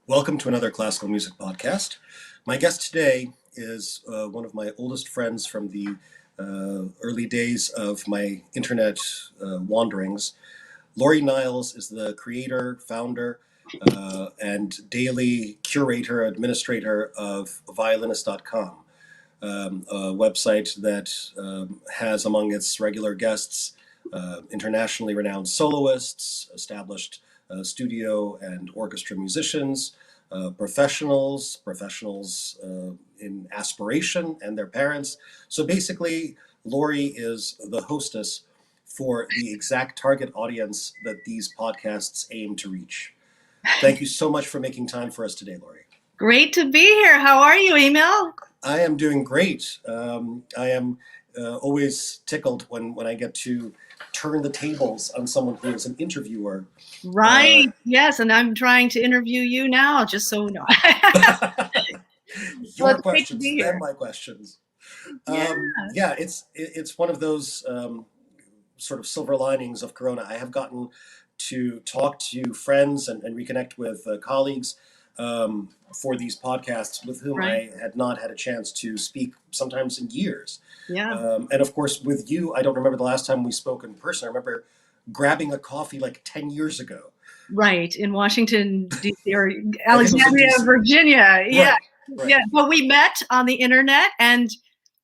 Welcome to another classical music podcast. My guest today is one of my oldest friends from the early days of my internet wanderings. Laurie Niles is the creator, founder, and daily curator, administrator of Violinist.com, a website that has among its regular guests internationally renowned soloists, established studio and orchestra musicians, professionals in aspiration and their parents. So basically, Laurie is the hostess for the exact target audience that these podcasts aim to reach. Thank you so much for making time for us today, Laurie. Great to be here. How are you, Emil? I am doing great. I am always tickled when I get to turn the tables on someone who is an interviewer. Right. Yes, and I'm trying to interview you now, just so you know. Your Well, it's great to questions, be here. then my questions. Yeah. Yeah, it's one of those sort of silver linings of Corona. I have gotten to talk to friends and reconnect with colleagues for these podcasts with whom Right. I had not had a chance to speak sometimes in years. Yeah. And of course, with you, I don't remember the last time we spoke in person. I remember grabbing a coffee like 10 years ago. Right. In Washington, D.C. or I think it was in Alexandria, DC. Virginia. Yeah. Right. Yeah. But we met on the internet, and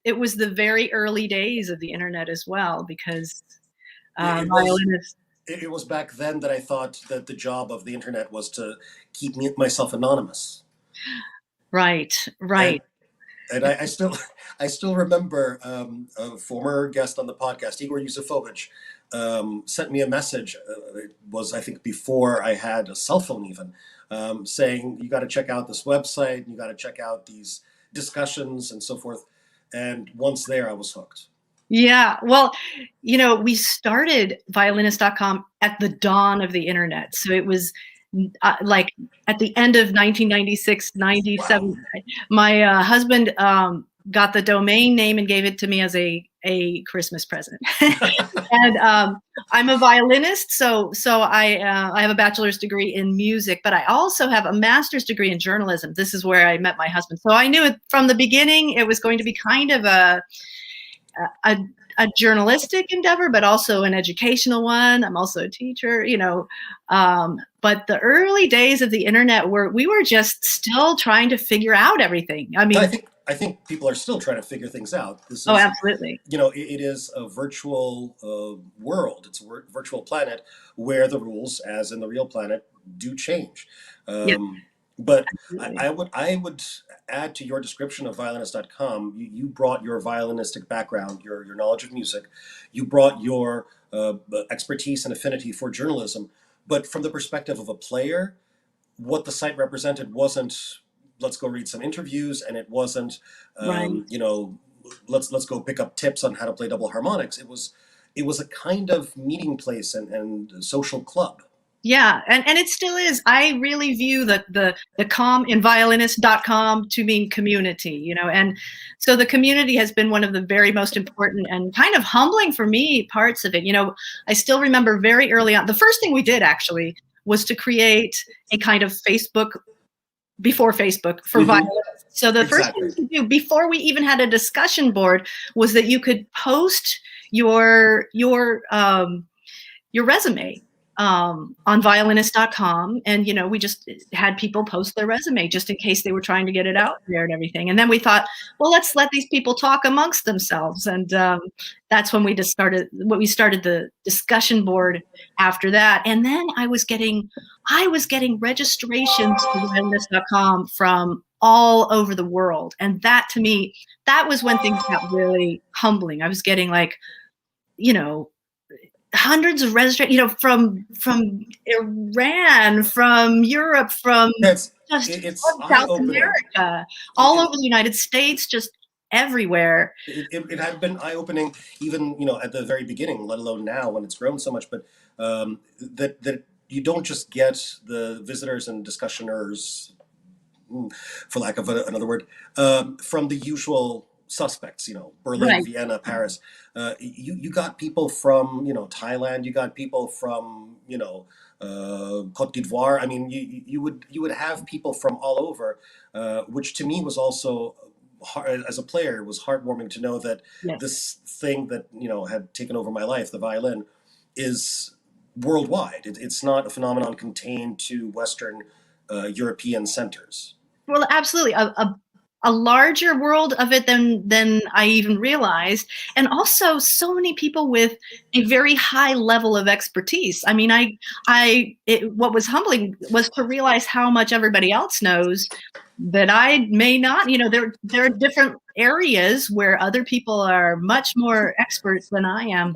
it was the very early days of the internet as well, because It was violinists. it was back then that I thought that the job of the internet was to keep myself anonymous. Right. And Right. and I still remember a former guest on the podcast, Igor Yusufovich, sent me a message. It was, I think, before I had a cell phone even, saying you got to check out this website, you got to check out these discussions and so forth. And once there, I was hooked. Yeah. Well, we started violinist.com at the dawn of the internet. So it was like at the end of 1996, 97. Wow. My husband got the domain name and gave it to me as a Christmas present. And I'm a violinist, so I have a bachelor's degree in music, but I also have a master's degree in journalism. This is where I met my husband. So I knew it from the beginning it was going to be kind of a, a journalistic endeavor, but also an educational one. I'm also a teacher, but the early days of the internet we were just still trying to figure out everything. I mean, I think people are still trying to figure things out. This oh, is, absolutely. it is a virtual world. It's a virtual planet where the rules, as in the real planet, do change. Yeah, But absolutely. I would add to your description of violinist.com, you brought your violinistic background, your knowledge of music, you brought your expertise and affinity for journalism, but from the perspective of a player, what the site represented wasn't let's go read some interviews, and it wasn't Right. let's go pick up tips on how to play double harmonics. It was a kind of meeting place and social club. Yeah, and it still is. I really view the com in violinist.com to mean community, and so the community has been one of the very most important and kind of humbling for me parts of it. I still remember very early on, the first thing we did actually was to create a kind of Facebook before Facebook for violinists. So the first thing Exactly. to do before we even had a discussion board was that you could post your resume on violinist.com. And, we just had people post their resume just in case they were trying to get it out there and everything. And then we thought, well, let's let these people talk amongst themselves. And that's when we started the discussion board after that. And then I was getting registrations to violinist.com from all over the world. And that, to me, that was when things got really humbling. I was getting hundreds of registrations, from Iran, from Europe, from It's South eye-opening. America, all over the United States, just everywhere. It had been eye-opening even at the very beginning, let alone now when it's grown so much. But that you don't just get the visitors and discussioners, for lack of another word, from the usual suspects, Berlin, Right. Vienna, Paris. You got people from, Thailand, you got people from, Côte d'Ivoire. I mean, you would have people from all over, which to me was also, as a player, was heartwarming to know that Yes. this thing that had taken over my life, the violin, is worldwide. It's not a phenomenon contained to Western European centers. Well, absolutely. A larger world of it than I even realized, and also so many people with a very high level of expertise. I mean, what was humbling was to realize how much everybody else knows that I may not. There are different areas where other people are much more experts than I am.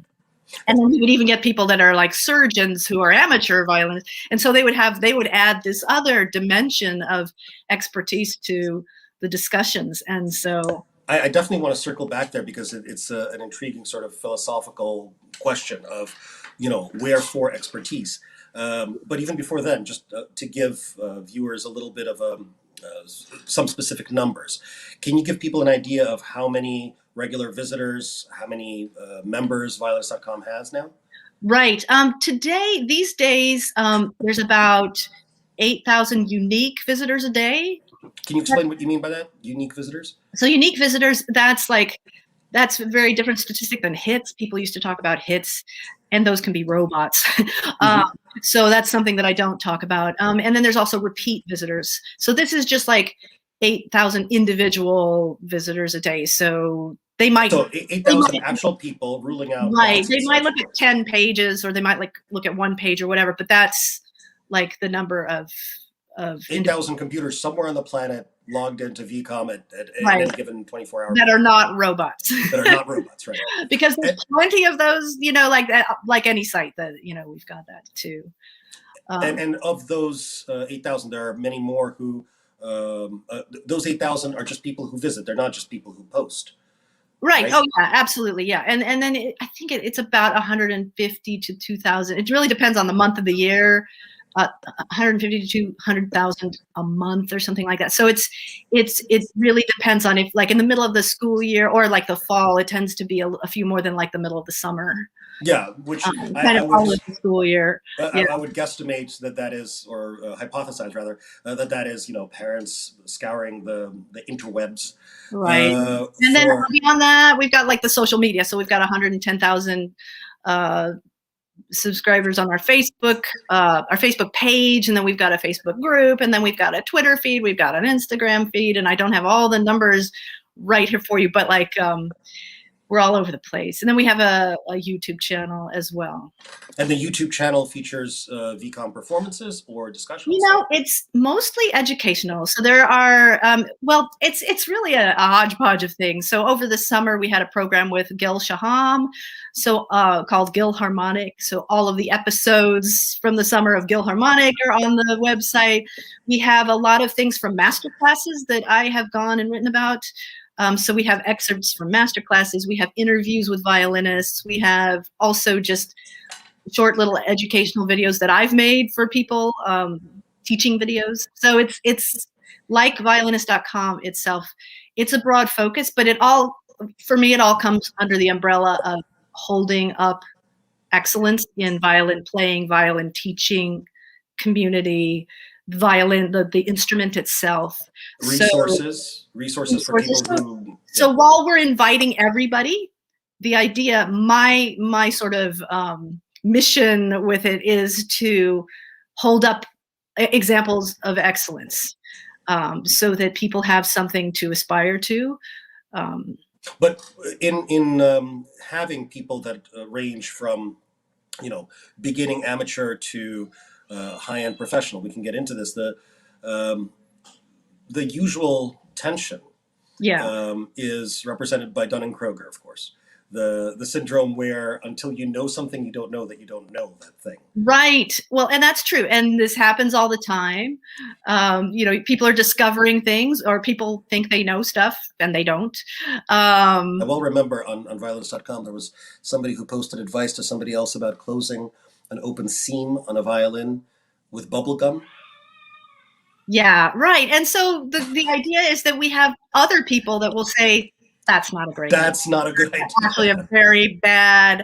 And then you would even get people that are like surgeons who are amateur violinists, and so they would add this other dimension of expertise to the discussions. And so I definitely want to circle back there because it's an intriguing sort of philosophical question of, wherefore expertise. But even before then, just to give viewers a little bit of some specific numbers, can you give people an idea of how many regular visitors, how many members Violinist.com has now? Right. These days, there's about 8,000 unique visitors a day. Can you explain what you mean by that? Unique visitors? So unique visitors, that's a very different statistic than hits. People used to talk about hits, and those can be robots. So that's something that I don't talk about. And then there's also repeat visitors. So this is just like 8,000 individual visitors a day. So they might. So 8,000 actual people, ruling out. Right. They might look at 10 pages, or they might look at one page or whatever. But that's like the number of 8,000 computers somewhere on the planet logged into VCOM at right. any given 24 hours. That are not robots. That are not robots, right? Because there's plenty of those, like any site that, we've got that too. And of those 8,000, there are many more who, those 8,000 are just people who visit. They're not just people who post. Right. Oh, yeah, absolutely. Yeah. And then I think it's about 150 to 2,000. It really depends on the month of the year. 150 to 200,000 a month or something like that. So it really depends on if, like, in the middle of the school year or like the fall, it tends to be a few more than like the middle of the summer. Yeah, which kind of all of the school year. I would guesstimate that is, or hypothesize rather, that is, parents scouring the interwebs. Right. And then beyond that, we've got like the social media. So we've got 110,000 subscribers on our Facebook page, and then we've got a Facebook group, and then we've got a Twitter feed, we've got an Instagram feed, and I don't have all the numbers right here for you, but like we're all over the place. And then we have a YouTube channel as well. And the YouTube channel features VCOM performances or discussions? It's mostly educational. So there are, it's really a hodgepodge of things. So over the summer, we had a program with Gil Shaham, called Gil Harmonic. So all of the episodes from the summer of Gil Harmonic are on the website. We have a lot of things from master classes that I have gone and written about. So we have excerpts from master classes. We have interviews with violinists. We have also just short little educational videos that I've made for people, teaching videos. So it's like Violinist.com itself. It's a broad focus, but for me, it all comes under the umbrella of holding up excellence in violin playing, violin teaching, community, violin, the instrument itself. Resources for people who. So while we're inviting everybody, the idea, my sort of mission with it is to hold up examples of excellence, so that people have something to aspire to. But in having people that range from, beginning amateur to high-end professional, we can get into this. The usual tension is represented by Dunning-Kruger, of course. The syndrome where until you know something, you don't know that you don't know that thing. Right. Well, and that's true. And this happens all the time. People are discovering things, or people think they know stuff and they don't. I well remember on Violinist.com, there was somebody who posted advice to somebody else about closing an open seam on a violin with bubble gum. Yeah, right. And so the idea is that we have other people that will say, That's not a great idea. That's not a good idea. Actually a very bad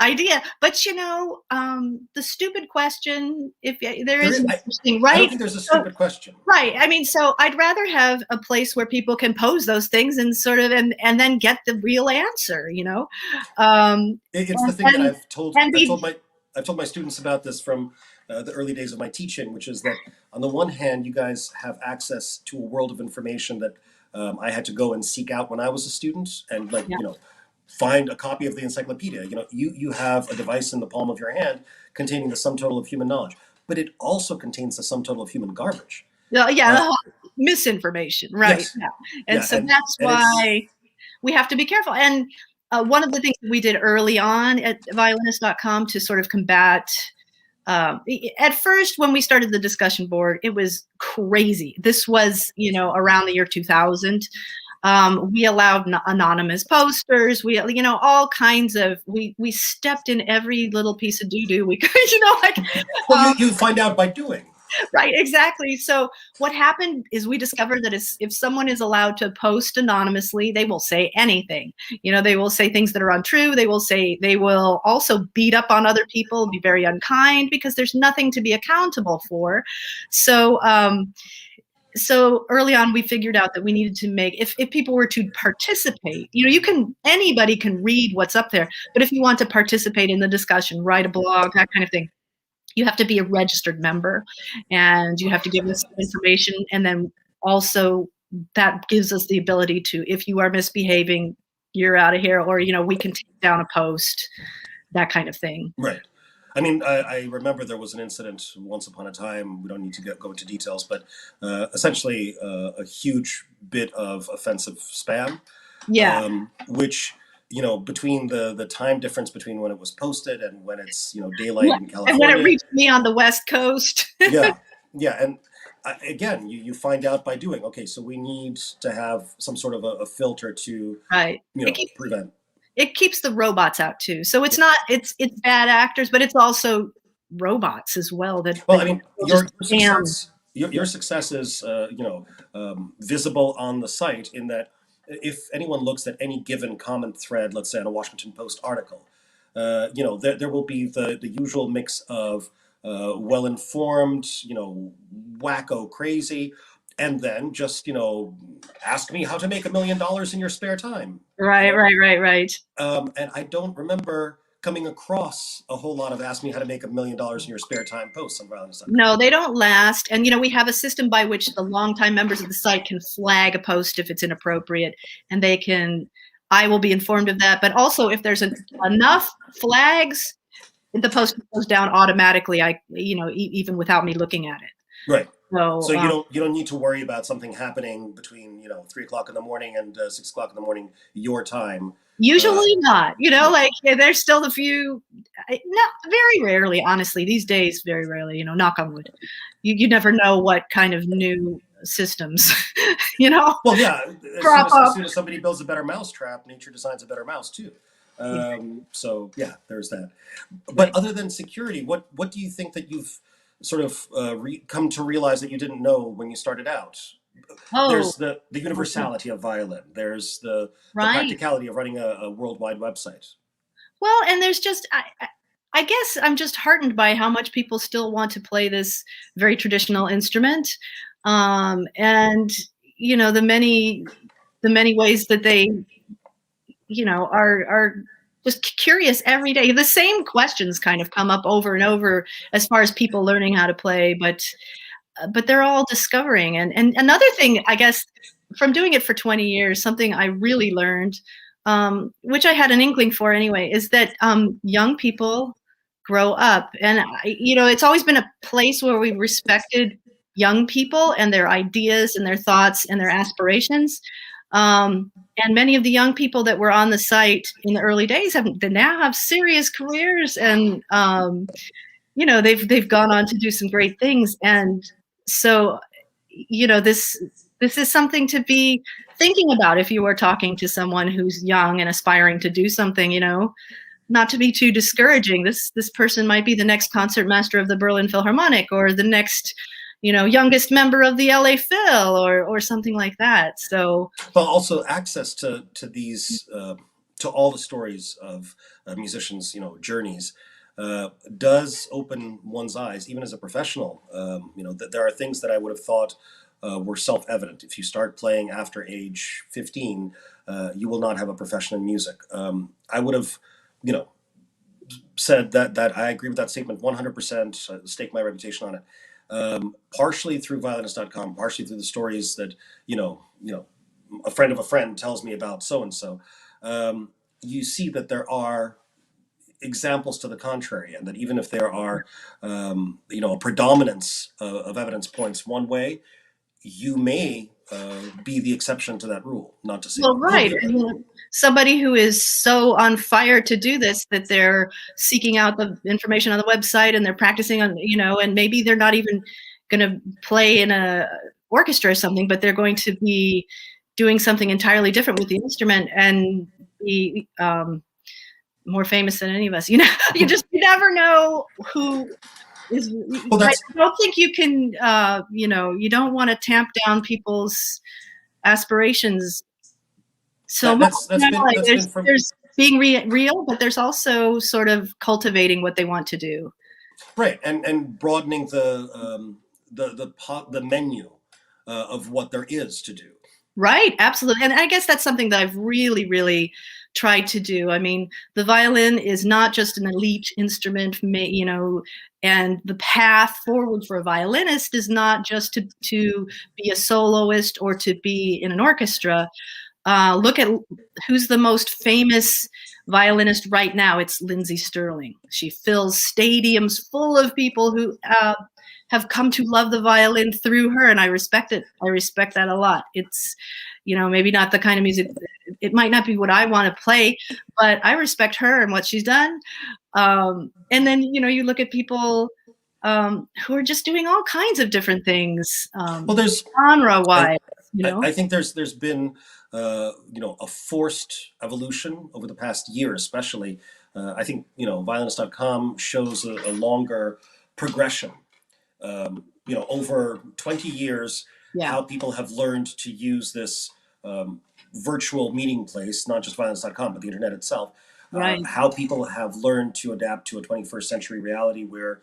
idea. But the stupid question, if there is no such thing, right? I don't think there's a stupid question. Right. I mean, so I'd rather have a place where people can pose those things and sort of and then get the real answer, It's the thing that I've told my students about this from the early days of my teaching, which is that on the one hand, you guys have access to a world of information that I had to go and seek out when I was a student, and find a copy of the encyclopedia. You have a device in the palm of your hand containing the sum total of human knowledge, but it also contains the sum total of human garbage. Misinformation, right? Yes. Yeah. And so that's why we have to be careful. And one of the things that we did early on at violinist.com to sort of combat, at first when we started the discussion board, it was crazy. This was, around the year 2000. We allowed anonymous posters. We, all kinds of, we stepped in every little piece of doo-doo we could, Well, you find out by doing. Right, exactly. So what happened is we discovered that if someone is allowed to post anonymously, they will say anything. They will say things that are untrue. They will also beat up on other people, be very unkind, because there's nothing to be accountable for. So early on, we figured out that we needed to make, if people were to participate, anybody can read what's up there, but if you want to participate in the discussion, write a blog, that kind of thing, you have to be a registered member, and you have to give us information. And then also that gives us the ability to, if you are misbehaving, you're out of here, or, we can take down a post, that kind of thing. Right. I mean, I remember there was an incident once upon a time. We don't need to go into details, but essentially a huge bit of offensive spam. Yeah. Which, between the time difference between when it was posted and when it's, daylight in California. And when it reached me on the West Coast. Yeah. And again, you find out by doing. Okay, so we need to have some sort of a filter to, prevent. It keeps the robots out too. So it's not, it's bad actors, but it's also robots as well. Your success is, visible on the site, in that if anyone looks at any given comment thread, let's say on a Washington Post article, there will be the usual mix of well-informed, wacko crazy, and then just, ask me how to make $1 million in your spare time. Right. And I don't remember coming across a whole lot of ask me how to make $1 million in your spare time posts on Violinist.com. No, they don't last. And, we have a system by which the longtime members of the site can flag a post if it's inappropriate, and I will be informed of that. But also, if there's enough flags, the post goes down automatically, even without me looking at it. Right. So you don't need to worry about something happening between 3 o'clock in the morning and 6 o'clock in the morning your time. Usually not. There's still a few. Not very rarely, honestly. These days, very rarely. Knock on wood. You never know what kind of new systems. Well, yeah. As soon as somebody builds a better mousetrap, nature designs a better mouse too. So yeah, there's that. But other than security, what do you think that you've sort of come to realize that you didn't know when you started out? There's the universality of violin. There's the practicality of running a worldwide website. Well, and there's just, I guess I'm just heartened by how much people still want to play this very traditional instrument. And, the many ways that they, are just curious every day. The same questions kind of come up over and over as far as people learning how to play, but they're all discovering. And another thing, I guess, from doing it for 20 years, something I really learned, which I had an inkling for anyway, is that young people grow up. And, it's always been a place where we respected young people and their ideas and their thoughts and their aspirations. And many of the young people that were on the site in the early days they now have serious careers, and they've gone on to do some great things. And so, this is something to be thinking about if you are talking to someone who's young and aspiring to do something. Not to be too discouraging. This person might be the next concertmaster of the Berlin Philharmonic, or the next youngest member of the LA Phil or something like that. So, but also access to these to all the stories of musicians, journeys, does open one's eyes, even as a professional. That there are things that I would have thought were self-evident. If you start playing after age 15, you will not have a profession in music. I would have, said that I agree with that statement 100%. Stake my reputation on it. Partially through violinist.com, partially through the stories that a friend of a friend tells me about so and so. You see that there are examples to the contrary, and that even if there are a predominance of evidence points one way, you may be the exception to that rule. Not to say well, right. Somebody who is so on fire to do this that they're seeking out the information on the website and they're practicing on, and maybe they're not even going to play in a orchestra or something, but they're going to be doing something entirely different with the instrument and be more famous than any of us. You never know who is. Well, I don't think you can. You don't want to tamp down people's aspirations so much. There's being real, but there's also sort of cultivating what they want to do. Right, and broadening the menu of what there is to do. Right, absolutely. And I guess that's something that I've really, really tried to do. I mean, the violin is not just an elite instrument, and the path forward for a violinist is not just to be a soloist or to be in an orchestra. Look at who's the most famous violinist right now. It's Lindsey Sterling. She fills stadiums full of people who have come to love the violin through her, and I respect it. I respect that a lot. It's, maybe not the kind of music, it might not be what I want to play, but I respect her and what she's done. And then, you look at people who are just doing all kinds of different things. There's genre-wise, I think there's been a forced evolution over the past year, especially. I think violinist.com shows a longer progression. Over 20 years, how people have learned to use this virtual meeting place, not just violinist.com, but the internet itself. Right. How people have learned to adapt to a 21st century reality where,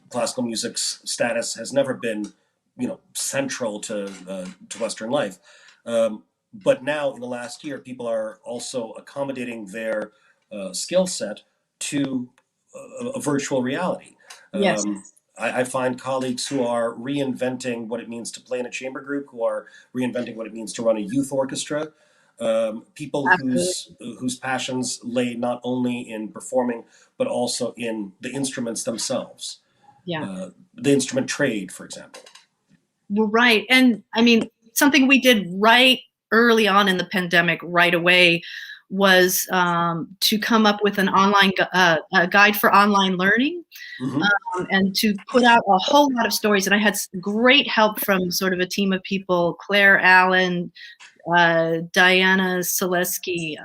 classical music's status has never been, central to Western life. But now, in the last year, people are also accommodating their skill set to a virtual reality. Yes. I find colleagues who are reinventing what it means to play in a chamber group, who are reinventing what it means to run a youth orchestra, people whose passions lay not only in performing, but also in the instruments themselves. Yeah. The instrument trade, for example. Well, right. And I mean, something we did right early on in the pandemic, right away, was to come up with an online guide for online learning. Mm-hmm. And to put out a whole lot of stories. And I had great help from sort of a team of people, Claire Allen, Diana Selesky,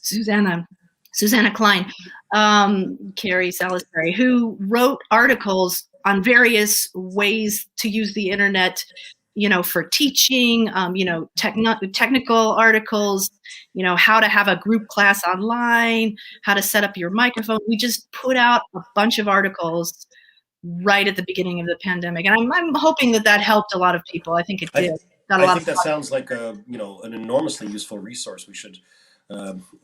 Susanna Klein, Carrie Salisbury, who wrote articles on various ways to use the internet, for teaching, technical articles, how to have a group class online, how to set up your microphone. We just put out a bunch of articles right at the beginning of the pandemic. And I'm hoping that helped a lot of people. I think it did. I think that sounds like an enormously useful resource. We should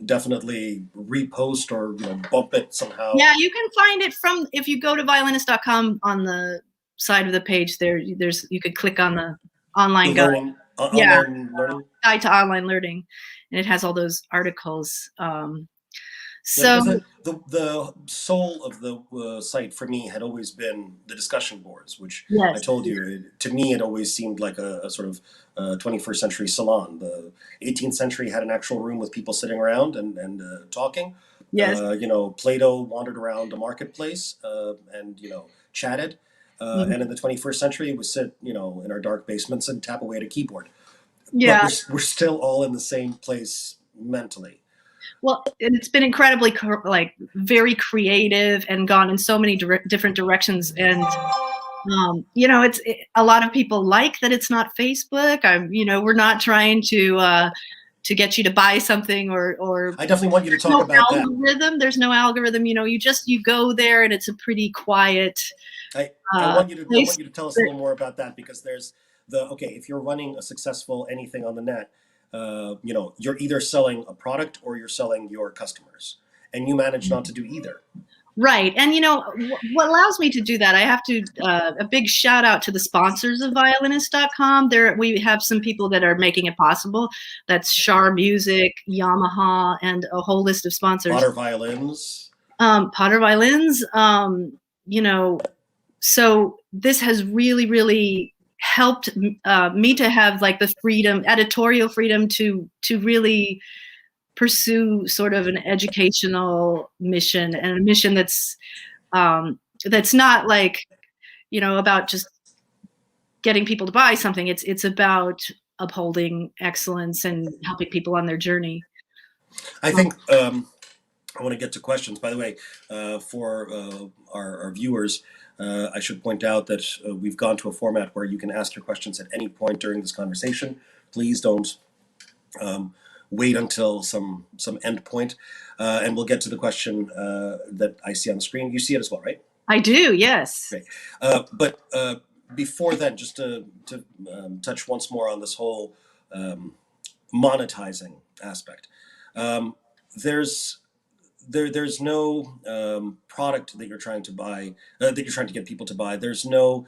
definitely repost or bump it somehow. Yeah, you can find it if you go to violinist.com on the side of the page there's you could click on the online guide. Learning. Guide to online learning, and it has all those articles. So the soul of the site for me had always been the discussion boards, which yes. I told you, to me it always seemed like a sort of 21st century salon. The 18th century had an actual room with people sitting around and talking. Yes. Plato wandered around a marketplace and chatted. Mm-hmm. And in the 21st century, we sit, in our dark basements and tap away at a keyboard. Yeah. But we're still all in the same place mentally. Well, and it's been incredibly, very creative and gone in so many different directions. And A lot of people like that it's not Facebook. We're not trying to get you to buy something or I definitely want you to talk about that. There's no algorithm. You go there and it's a pretty quiet. I want you to tell us a little more about that, because there's if you're running a successful anything on the net, you're either selling a product or you're selling your customers, and you manage not to do either. Right. And what allows me to do that, I have to a big shout out to the sponsors of violinist.com. We have some people that are making it possible. That's Shar Music, Yamaha, and a whole list of sponsors. Potter Violins. Potter Violins. So this has really, really helped me to have like the freedom, editorial freedom to really pursue sort of an educational mission, and a mission that's not like, about just getting people to buy something. It's about upholding excellence and helping people on their journey. I think I want to get to questions. By the way, for our viewers, I should point out that we've gone to a format where you can ask your questions at any point during this conversation. Please don't wait until some end point, and we'll get to the question that I see on the screen. You see it as well, right? I do, yes. Great. But before then, just to touch once more on this whole monetizing aspect. There's no product that you're trying to buy, that you're trying to get people to buy. There's no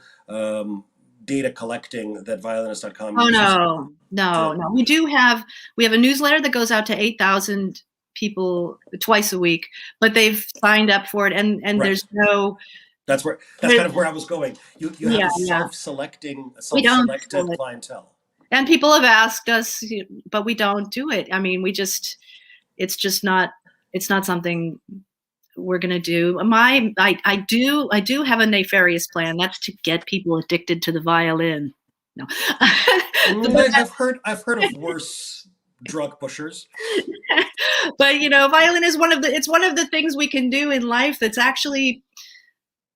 data collecting that violinist.com uses. No. We have a newsletter that goes out to 8,000 people twice a week, but they've signed up for it, and right. There's no. That's kind of where I was going. You have a self-selected clientele. And people have asked us, but we don't do it. I mean, it's not something we're going to do. I do have a nefarious plan. That's to get people addicted to the violin. No. I've heard of worse drug pushers. But violin is one of the things we can do in life that's actually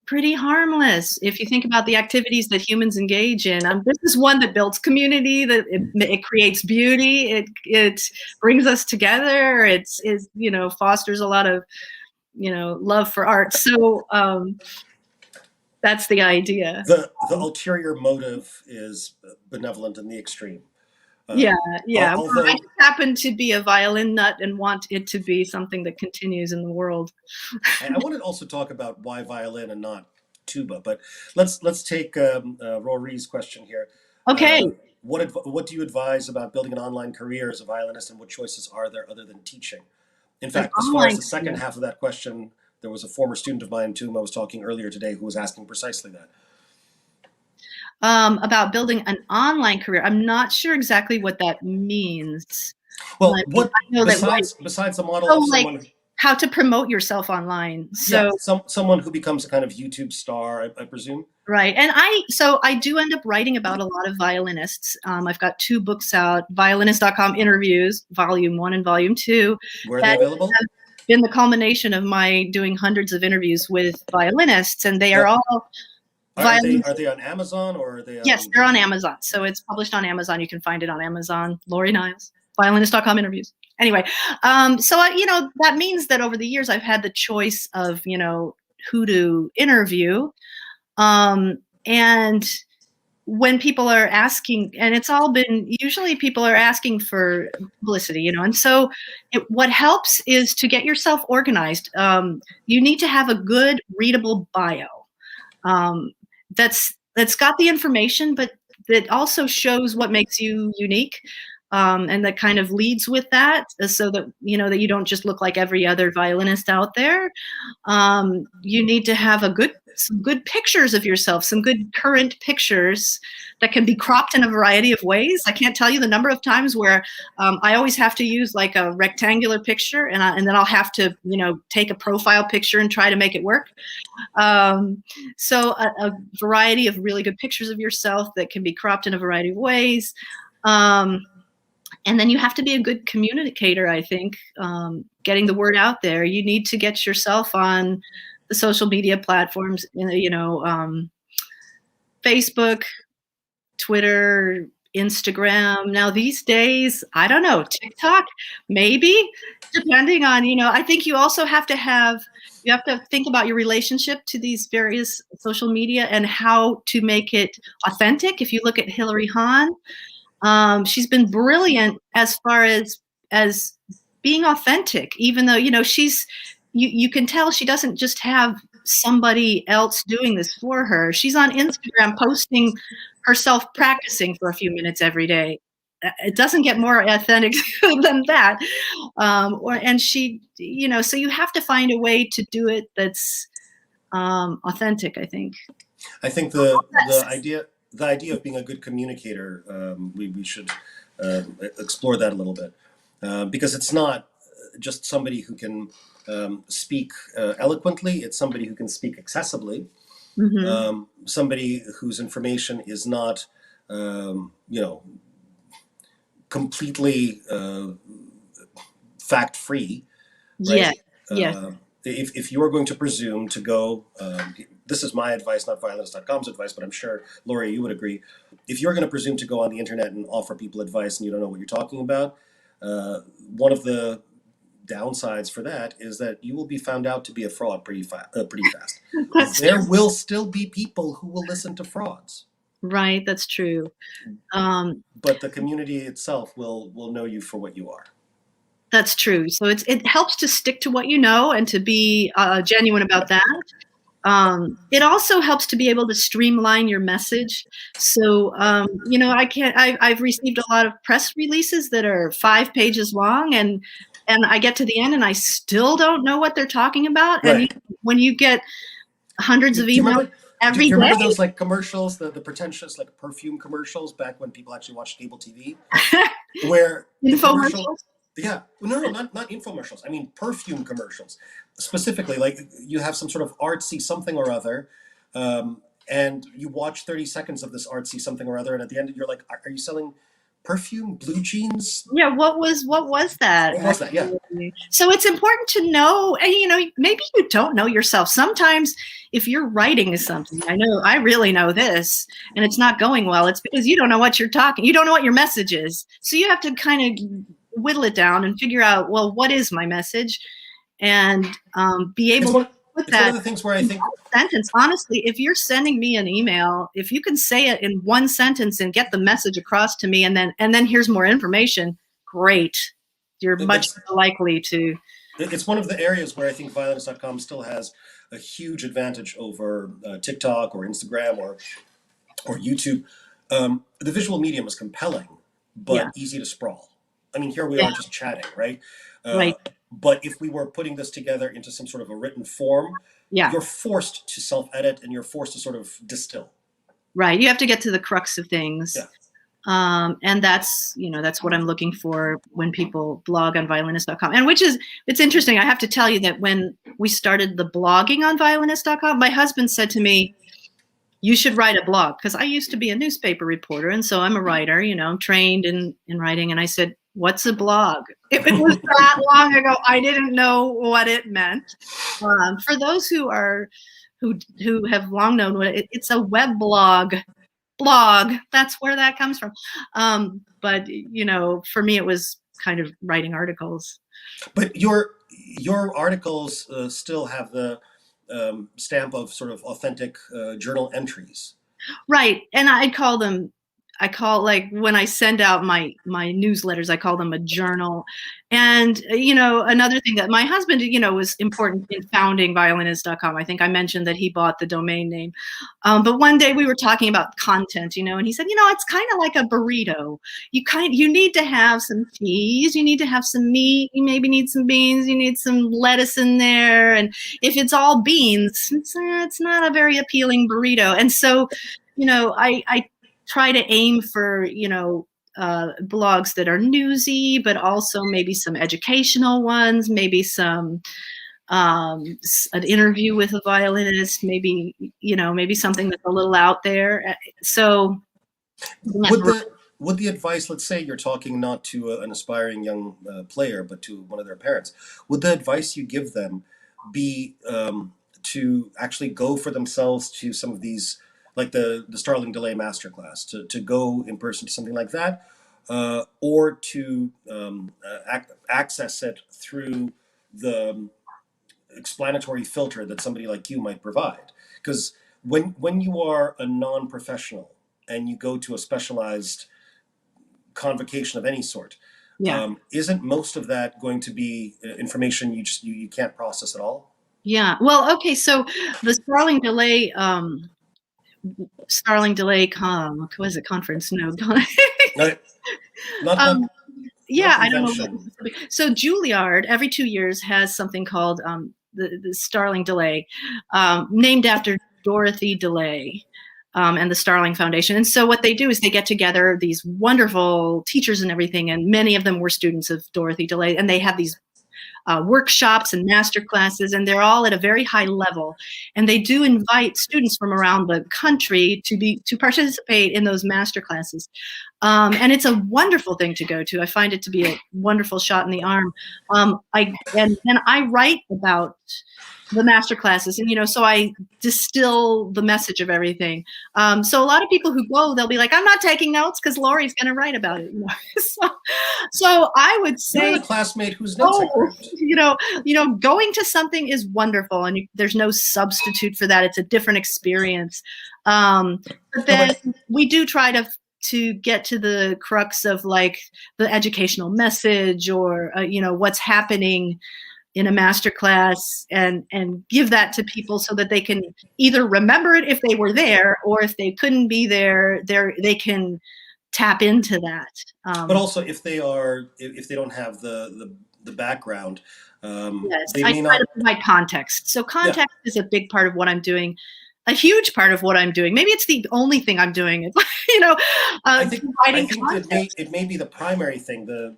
pretty harmless if you think about the activities that humans engage in. This is one that builds community, that it creates beauty, it brings us together, it fosters a lot of love for art. So that's the idea. The ulterior motive is benevolent in the extreme. Yeah. Although, I just happen to be a violin nut and want it to be something that continues in the world. And I want to also talk about why violin and not tuba, but let's take Laurie's question here. Okay. What do you advise about building an online career as a violinist, and what choices are there other than teaching? In fact, as far as the second half of that question, there was a former student of mine, to whom I was talking earlier today, who was asking precisely that. About building an online career. I'm not sure exactly what that means. Well, besides the model of someone... how to promote yourself online. So someone who becomes a kind of YouTube star, I presume. Right. And I do end up writing about a lot of violinists. I've got 2 books out, violinist.com interviews, volume 1 and volume 2. Where are they available? Been the culmination of my doing hundreds of interviews with violinists, and they are all... Are they on Amazon, or are they on... Yes, they're on Amazon. So it's published on Amazon. You can find it on Amazon. Laurie Niles, violinist.com interviews. Anyway, that means that over the years I've had the choice of, who to interview. And when people are asking, and it's all been, usually people are asking for publicity, and so what helps is to get yourself organized. You need to have a good readable bio. That's got the information, but that also shows what makes you unique, and that kind of leads with that, so that that you don't just look like every other violinist out there. You need to have some good pictures of yourself, some good current pictures that can be cropped in a variety of ways. I can't tell you the number of times where I always have to use like a rectangular picture, and then I'll have to take a profile picture and try to make it work. So a variety of really good pictures of yourself that can be cropped in a variety of ways. And then you have to be a good communicator, I think, getting the word out there. You need to get yourself on the social media platforms, Facebook, Twitter, Instagram. Now these days, I don't know, TikTok, maybe, depending on, I think you also have to think about your relationship to these various social media and how to make it authentic. If you look at Hillary Hahn, she's been brilliant as far as being authentic, even though, you can tell she doesn't just have somebody else doing this for her. She's on Instagram posting herself practicing for a few minutes every day. It doesn't get more authentic than that. And she, so you have to find a way to do it that's authentic, I think. I think the idea of being a good communicator, we should explore that a little bit, because it's not just somebody who can speak eloquently. It's somebody who can speak accessibly. Mm-hmm. Somebody whose information is not, completely fact-free, right? Yeah. Yeah. If you're going to presume to go, this is my advice, not violinist.com's advice, but I'm sure, Laurie, you would agree. If you're going to presume to go on the internet and offer people advice and you don't know what you're talking about, one of the downsides for that is that you will be found out to be a fraud pretty fast. There will still be people who will listen to frauds. Right, that's true. But the community itself will know you for what you are. That's true. So it helps to stick to what you know and to be genuine about that. It also helps to be able to streamline your message. So, I've received a lot of press releases that are 5 pages long, and I get to the end and I still don't know what they're talking about. Right. And when you get hundreds of emails every day. Do you remember those like commercials, the pretentious like perfume commercials back when people actually watched cable TV? Where infomercials? Yeah, no, not infomercials. I mean perfume commercials. Specifically, like you have some sort of artsy something or other, and you watch 30 seconds of this artsy something or other, and at the end you're like, are you selling perfume, blue jeans? Yeah, what was that? What was that? Yeah. So it's important to know, and maybe you don't know yourself. Sometimes if you're writing something, I really know this, and it's not going well, it's because you don't know what you don't know what your message is. So you have to kind of whittle it down and figure out, well, what is my message, and be able to put that. It's one of the things where I think sentence. Honestly, if you're sending me an email, if you can say it in one sentence and get the message across to me, and then here's more information, great. You're much more likely to. It's one of the areas where I think violinist.com still has a huge advantage over TikTok or Instagram or YouTube. The visual medium is compelling, but easy to sprawl. I mean, here we are just chatting, right? Right. But if we were putting this together into some sort of a written form, you're forced to self-edit and you're forced to sort of distill. Right. You have to get to the crux of things. Yeah. And that's what I'm looking for when people blog on violinist.com. And it's interesting. I have to tell you that when we started the blogging on violinist.com, my husband said to me, you should write a blog, because I used to be a newspaper reporter. And so I'm a writer, I'm trained in writing. And I said, what's a blog? It was that long ago. I didn't know what it meant. For those who have long known what it's a web blog. That's where that comes from. But for me, it was kind of writing articles. But your articles still have the stamp of sort of authentic journal entries. Right. And I call like when I send out my newsletters, I call them a journal. And, another thing that my husband, was important in founding violinist.com. I think I mentioned that he bought the domain name. But one day we were talking about content, and he said, it's kind of like a burrito. You need to have some cheese, you need to have some meat, you maybe need some beans, you need some lettuce in there. And if it's all beans, it's not a very appealing burrito. And so, I try to aim for, blogs that are newsy, but also maybe some educational ones, maybe some an interview with a violinist, maybe something that's a little out there. So would the advice, let's say you're talking not to an aspiring young player, but to one of their parents, would the advice you give them be to actually go for themselves to some of these like the Starling Delay Masterclass, to go in person to something like that, or to access it through the explanatory filter that somebody like you might provide. Because when you are a non-professional and you go to a specialized convocation of any sort, Yeah. isn't most of that going to be information you can't process at all? Yeah. Well, okay. So the Starling Delay what is it, conference? No. Not not not, um, not yeah, I don't know convention. what. So Juilliard every 2 years has something called the Starling Delay, named after Dorothy DeLay. And the Starling Foundation. And so what they do is they get together these wonderful teachers and everything, and many of them were students of Dorothy DeLay, and they have these workshops and master classes, and they're all at a very high level. And they do invite students from around the country to participate in those master classes. And it's a wonderful thing to go to. I find it to be a wonderful shot in the arm. And then I write about the master classes, and so I distill the message of everything. So a lot of people who go, they'll be like, I'm not taking notes because Laurie's going to write about it. So I would You have say, a classmate whose notes I grabbed. going to something is wonderful, and there's no substitute for that. It's a different experience. But then we do try to get to the crux of like the educational message, or what's happening in a master class, and give that to people so that they can either remember it if they were there, or if they couldn't be there, they can tap into that. But also, if they don't have the background, Yes, they I may try to not. provide context. So Yeah, context is a big part of what I'm doing, a huge part of what I'm doing. Maybe it's the only thing I'm doing, I think I providing think context. it may be the primary thing.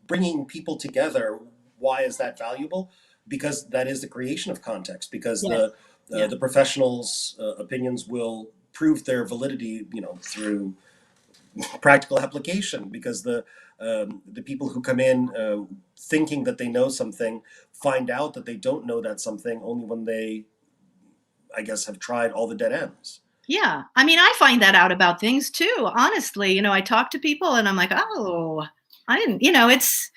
Bringing people together. Why is that valuable? Because that is the creation of context. Because Yes. Yeah. the professionals' opinions will prove their validity, through practical application. Because the people who come in thinking that they know something find out that they don't know that something only when they, I guess, have tried all the dead ends. Yeah. I mean, I find that out about things too. Honestly, I talk to people and I'm like, oh, I didn't, it's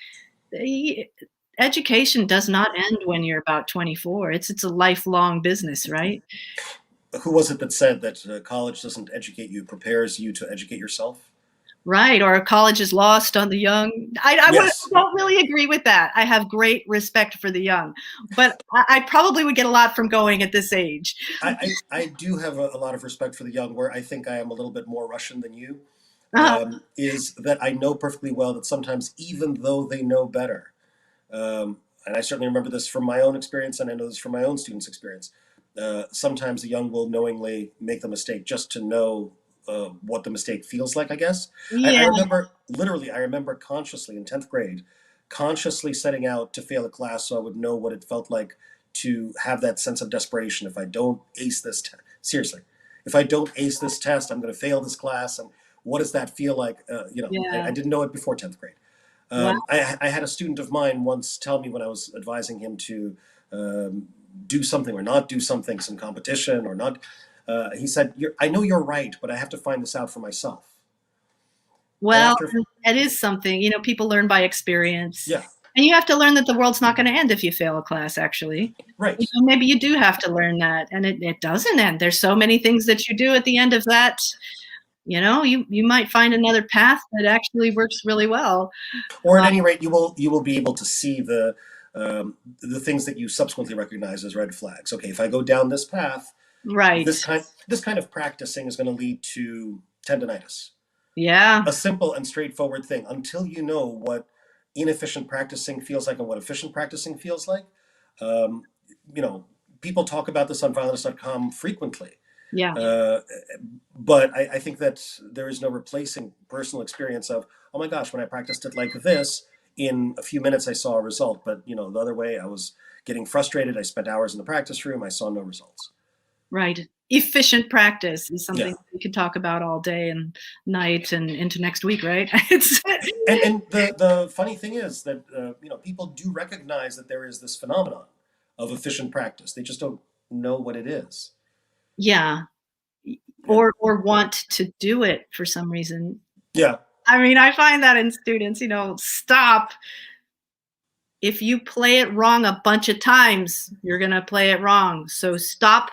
education does not end when you're about 24. It's a lifelong business, right? Who was it that said that college doesn't educate you, prepares you to educate yourself? Right. Or college is lost on the young. Yes. Don't really agree with that. I have great respect for the young, but I probably would get a lot from going at this age. I do have a lot of respect for the young. Where I think I am a little bit more Russian than you, Uh, is that I know perfectly well that sometimes, even though they know better, and I certainly remember this from my own experience, and I know this from my own students' experience, sometimes the young will knowingly make the mistake just to know what the mistake feels like, I guess. I yeah. remember, literally, I remember consciously in 10th grade, consciously setting out to fail a class so I would know what it felt like to have that sense of desperation. If I don't ace this test, seriously, if I don't ace this test, I'm going to fail this class. And what does that feel like? I Yeah. didn't know it before 10th grade. Wow. I had a student of mine once tell me, when I was advising him to do something or not do something, some competition or not, he said, I know you're right, but I have to find this out for myself. And Well, after, it is something, people learn by experience. yeah, And you have to learn that the world's not going to end if you fail a class, actually. right. Maybe you do have to learn that, and it doesn't end. There's so many things that you do at the end of that. You might find another path that actually works really well. Or at Uh, any rate, you will be able to see the things that you subsequently recognize as red flags. Okay, if I go down this path, right. this kind of practicing is going to lead to tendonitis. Yeah. A simple and straightforward thing. Until you know what inefficient practicing feels like and what efficient practicing feels like, um, you know, people talk about this on violinist.com frequently. Yeah. But I think that there is no replacing personal experience of, oh my gosh, when I practiced it like this, in a few minutes I saw a result. But the other way, I was getting frustrated. I spent hours in the practice room. I saw no results. Right. Efficient practice is Yeah. something we could talk about all day and night and into next week, right? It's And the funny thing is that people do recognize that there is this phenomenon of efficient practice. They just don't know what it is. yeah. or want to do it for some reason. Yeah. I mean, I find that in students, stop. If you play it wrong a bunch of times, you're going to play it wrong. So stop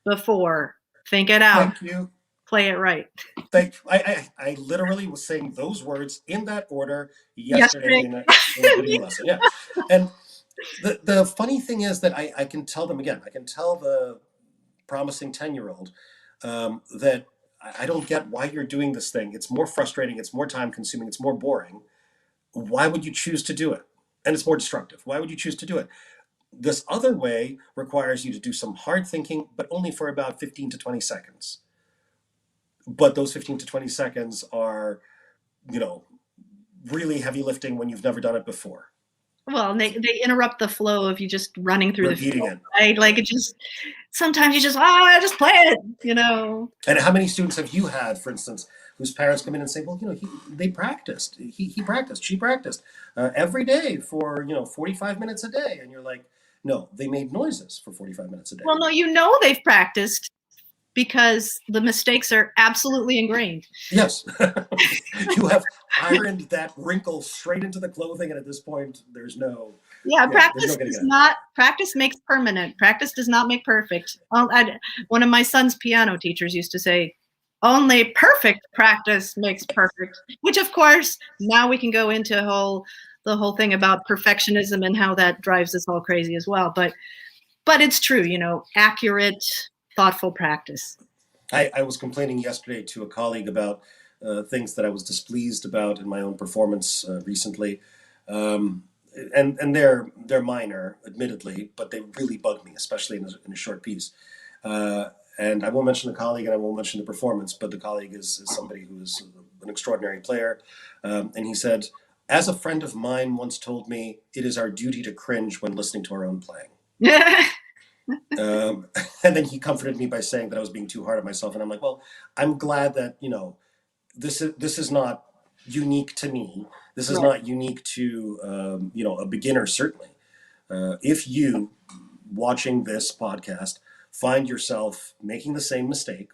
before, think it out, Thank you. play it right. I literally was saying those words in that order yesterday in a video lesson. Yeah. And the funny thing is that I can tell them again, I can tell the promising 10-year-old that I don't get why you're doing this thing. It's more frustrating, it's more time consuming, it's more boring. Why would you choose to do it? And it's more destructive. Why would you choose to do it? This other way requires you to do some hard thinking, but only for about 15 to 20 seconds. But those 15 to 20 seconds are, really heavy lifting when you've never done it before. Well, they interrupt the flow of you just running through repeating the field, right? Like sometimes you just play it, And how many students have you had, for instance, whose parents come in and say, well, they practiced, he practiced, she practiced every day for 45 minutes a day, and you're like, no, they made noises for 45 minutes a day. Well, no, they've practiced because the mistakes are absolutely ingrained. Yes. You have ironed that wrinkle straight into the clothing, and at this point there's no practice makes permanent. Practice does not make perfect. One of my son's piano teachers used to say, only perfect practice makes perfect, which of course now we can go into the whole thing about perfectionism and how that drives us all crazy as well, but it's true, accurate, thoughtful practice. I was complaining yesterday to a colleague about things that I was displeased about in my own performance recently, and they're minor, admittedly, but they really bug me, especially in a short piece. And I won't mention the colleague, and I won't mention the performance, but the colleague is somebody who is an extraordinary player, and he said, as a friend of mine once told me, it is our duty to cringe when listening to our own playing. And then he comforted me by saying that I was being too hard on myself, and I'm like, well, I'm glad that this is not unique to me. This is not unique to a beginner, certainly. If you, watching this podcast, find yourself making the same mistake,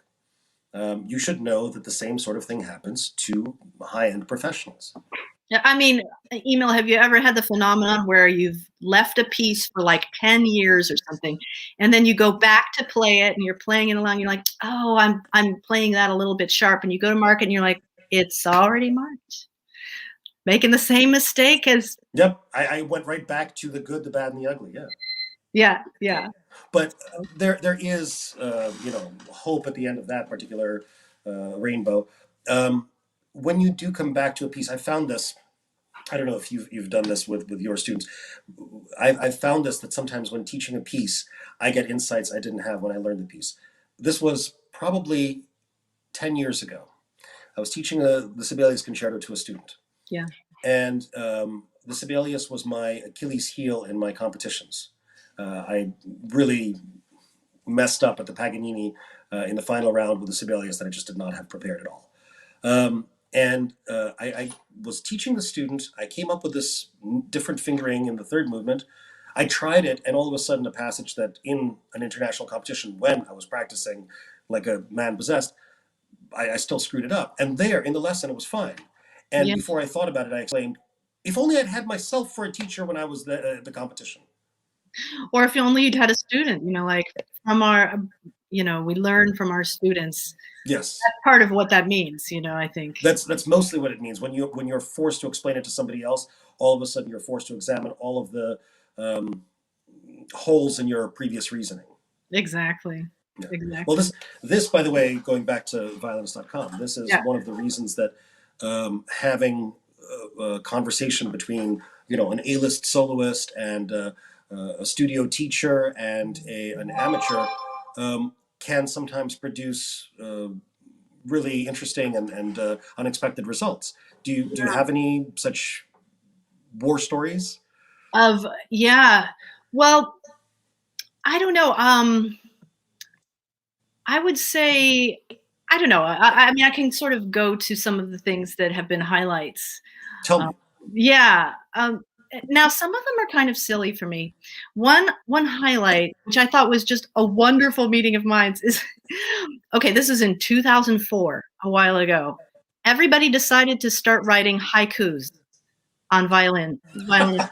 you should know that the same sort of thing happens to high-end professionals. Yeah, I mean, Emil, have you ever had the phenomenon where you've left a piece for like 10 years or something, and then you go back to play it and you're playing it along, you're like, oh, I'm playing that a little bit sharp, and you go to mark it and you're like, it's already marked. Making the same mistake as... Yep, I went right back to the good, the bad, and the ugly, Yeah. But there is, hope at the end of that particular rainbow. When you do come back to a piece, I found this. I don't know if you've done this with your students. I've found this, that sometimes when teaching a piece, I get insights I didn't have when I learned the piece. This was probably 10 years ago. I was teaching the Sibelius Concerto to a student. Yeah. And the Sibelius was my Achilles heel in my competitions. I really messed up at the Paganini in the final round with the Sibelius that I just did not have prepared at all. I was teaching the student. I came up with this different fingering in the third movement. I tried it, and all of a sudden a passage that in an international competition, when I was practicing like a man possessed, I still screwed it up. And there, in the lesson, it was fine. And before I thought about it, I exclaimed, if only I'd had myself for a teacher when I was the competition. Or if only you'd had a student, like from our, we learn from our students. Yes. That's part of what that means, I think. That's mostly what it means. When you're forced to explain it to somebody else, all of a sudden you're forced to examine all of the holes in your previous reasoning. Exactly. Yeah. Exactly. Well, this, by the way, going back to violinist.com, this is one of the reasons that having a conversation between, an A-list soloist and a studio teacher and an amateur can sometimes produce really interesting and unexpected results. Do you have any such war stories? Well, I don't know. I would say, I don't know. I mean, I can sort of go to some of the things that have been highlights. Tell me. Yeah. Now some of them are kind of silly for me. One highlight, which I thought was just a wonderful meeting of minds, is okay. This is in 2004, a while ago. Everybody decided to start writing haikus on violin. I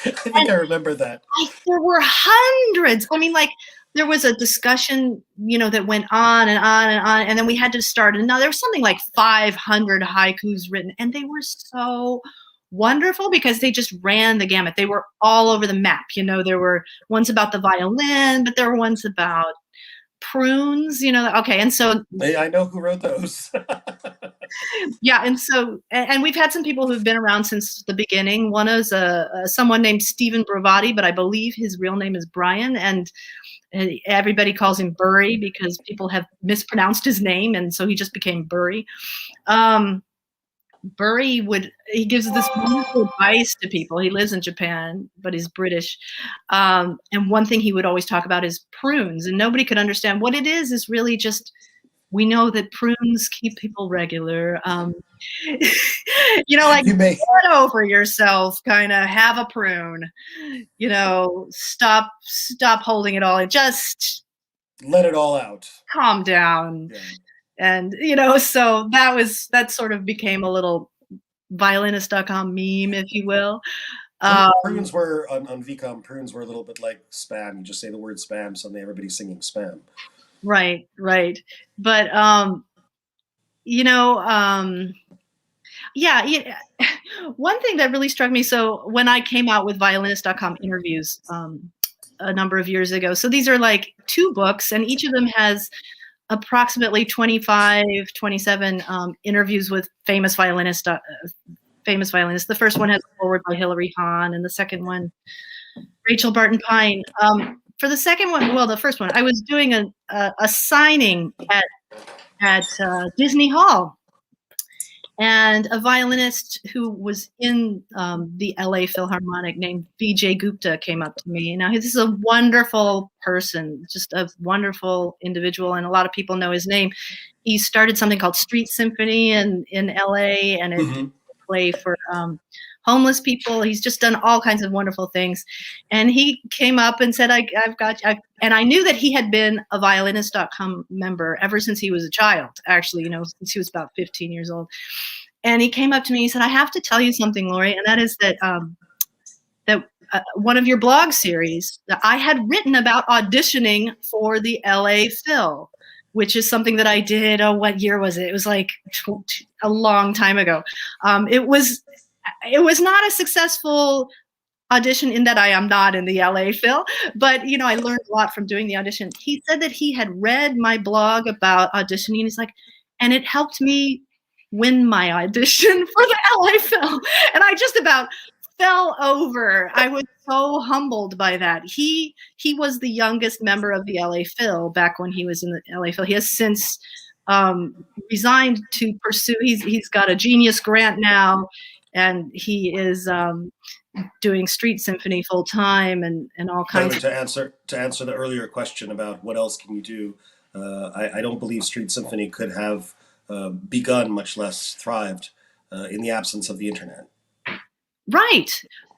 think I remember that. There were hundreds. I mean, like, there was a discussion, that went on and on and on, and then we had to start. And now there was something like 500 haikus written, and they were so wonderful because they just ran the gamut. They were all over the map. There were ones about the violin, but there were ones about prunes. Okay, and so I know who wrote those. yeah, and we've had some people who've been around since the beginning. One is someone named Stephen Bravati, but I believe his real name is Brian, and everybody calls him Burry because people have mispronounced his name, and so he just became Burry. Burry he gives this wonderful advice to people. He lives in Japan, but he's British. And one thing he would always talk about is prunes, and nobody could understand what it is really just, we know that prunes keep people regular. Like, get over yourself, kind of have a prune, stop holding it all in, just let it all out. Calm down. Yeah. And, so that sort of became a little violinist.com meme, if you will. Prunes were, on VCOM, prunes were a little bit like spam. You just say the word spam, suddenly everybody's singing spam. Right. But, yeah. One thing that really struck me, so when I came out with violinist.com interviews a number of years ago, so these are like 2 books, and each of them has approximately 25, 27 interviews with famous violinists. The first one has a foreword by Hilary Hahn, and the second one, Rachel Barton Pine. For the second one, the first one, I was doing a signing at Disney Hall, and a violinist who was in the LA Philharmonic named Vijay Gupta came up to me. Now, this is a wonderful person, just a wonderful individual, and a lot of people know his name. He started something called Street Symphony in LA, and it's a play for homeless people. He's just done all kinds of wonderful things. And he came up and said, and I knew that he had been a violinist.com member ever since he was a child, actually, since he was about 15 years old. And he came up to me, he said, I have to tell you something, Laurie, and that is that one of your blog series that I had written about auditioning for the LA Phil, which is something that I did. What year was it? It was like a long time ago. It was not a successful audition in that I am not in the LA Phil, but I learned a lot from doing the audition. He said that he had read my blog about auditioning. He's like, and it helped me win my audition for the LA Phil. And I just about fell over. I was so humbled by that. He was the youngest member of the LA Phil back when he was in the LA Phil. He has since resigned to pursue. He's got a Genius grant now, and he is doing Street Symphony full time and all kinds. To answer the earlier question about what else can you do, I don't believe Street Symphony could have begun, much less thrived, in the absence of the internet. Right.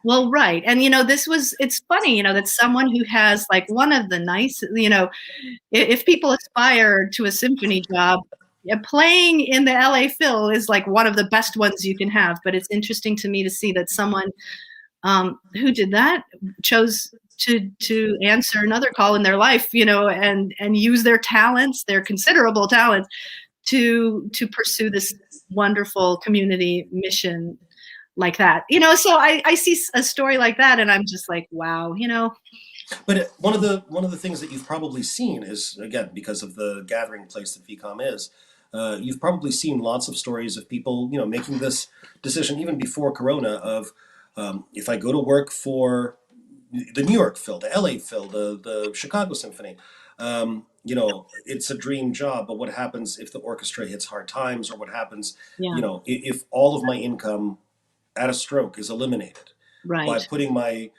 Well, right. And, it's funny, that someone who has like one of the nice, if people aspire to a symphony job, playing in the LA Phil is like one of the best ones you can have. But it's interesting to me to see that someone who did that chose to answer another call in their life, and use their talents, their considerable talents, to pursue this wonderful community mission like that. So I see a story like that, and I'm just like, wow, But one of the things that you've probably seen is, again, because of the gathering place that VCOM is, you've probably seen lots of stories of people, making this decision even before Corona of, if I go to work for the New York Phil, the LA Phil, the Chicago Symphony, it's a dream job, but what happens if the orchestra hits hard times, or what happens, if all of my income at a stroke is eliminated, right, by putting my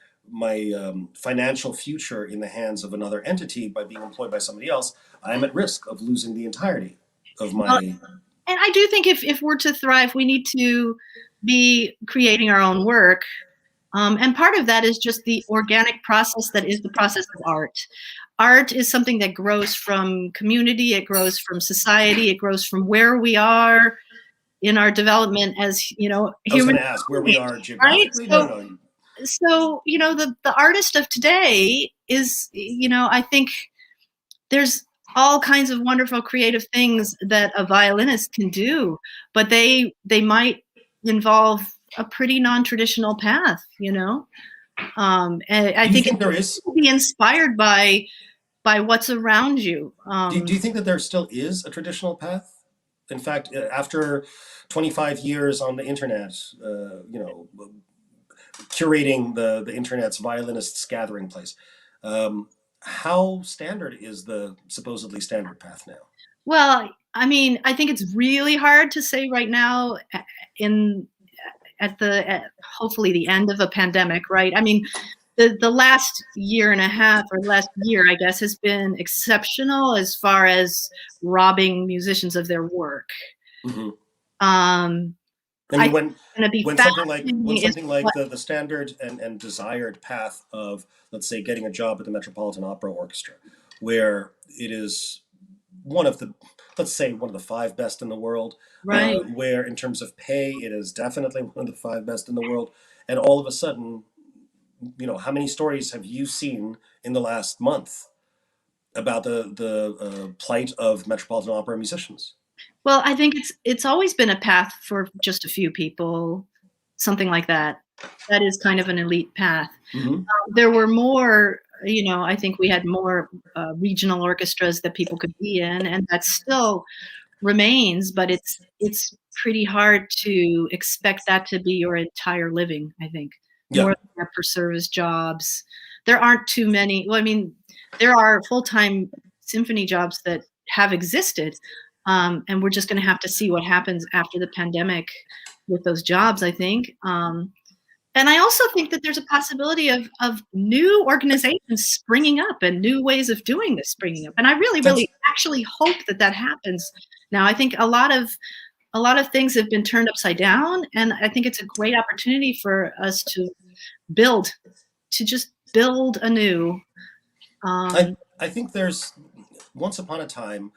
financial future in the hands of another entity by being employed by somebody else, I'm at risk of losing the entirety of my... And I do think if we're to thrive, we need to be creating our own work. And part of that is just the organic process that is the process of art. Art is something that grows from community, it grows from society, it grows from where we are in our development as, I was human going to ask where we beings, are right? geographically. No, no, no. So the artist of today is, I think there's all kinds of wonderful creative things that a violinist can do, but they might involve a pretty non-traditional path, and I Do you think think there it's is? to be inspired by what's around you. Do you think that there still is a traditional path? In fact, after 25 years on the internet, curating the internet's violinists gathering place, how standard is the supposedly standard path now? Well, I mean, I think it's really hard to say right now in at hopefully the end of a pandemic, right? I mean, the last year and a half or last year, I guess, has been exceptional as far as robbing musicians of their work. Mm-hmm. Um, I I mean, think it's going to be when fascinating is something like what, the standard and desired path of, let's say, getting a job at the Metropolitan Opera Orchestra, where it is one of the, let's say, one of the five best in the world, right. where in terms of pay, it is definitely one of the five best in the world, and all of a sudden, how many stories have you seen in the last month about the plight of Metropolitan Opera musicians? Well, I think it's always been a path for just a few people, something like that. That is kind of an elite path. Mm-hmm. There were more, I think we had more regional orchestras that people could be in, and that still remains, but it's pretty hard to expect that to be your entire living, I think. Yeah. More than that for service jobs. There aren't too many. Well, I mean, there are full-time symphony jobs that have existed, and we're just going to have to see what happens after the pandemic with those jobs, I think. And I also think that there's a possibility of new organizations springing up and new ways of doing this springing up. And I really, That's really actually hope that happens. Now, I think a lot of things have been turned upside down, and I think it's a great opportunity for us to build, to just build anew. I Um, I think there's once upon a time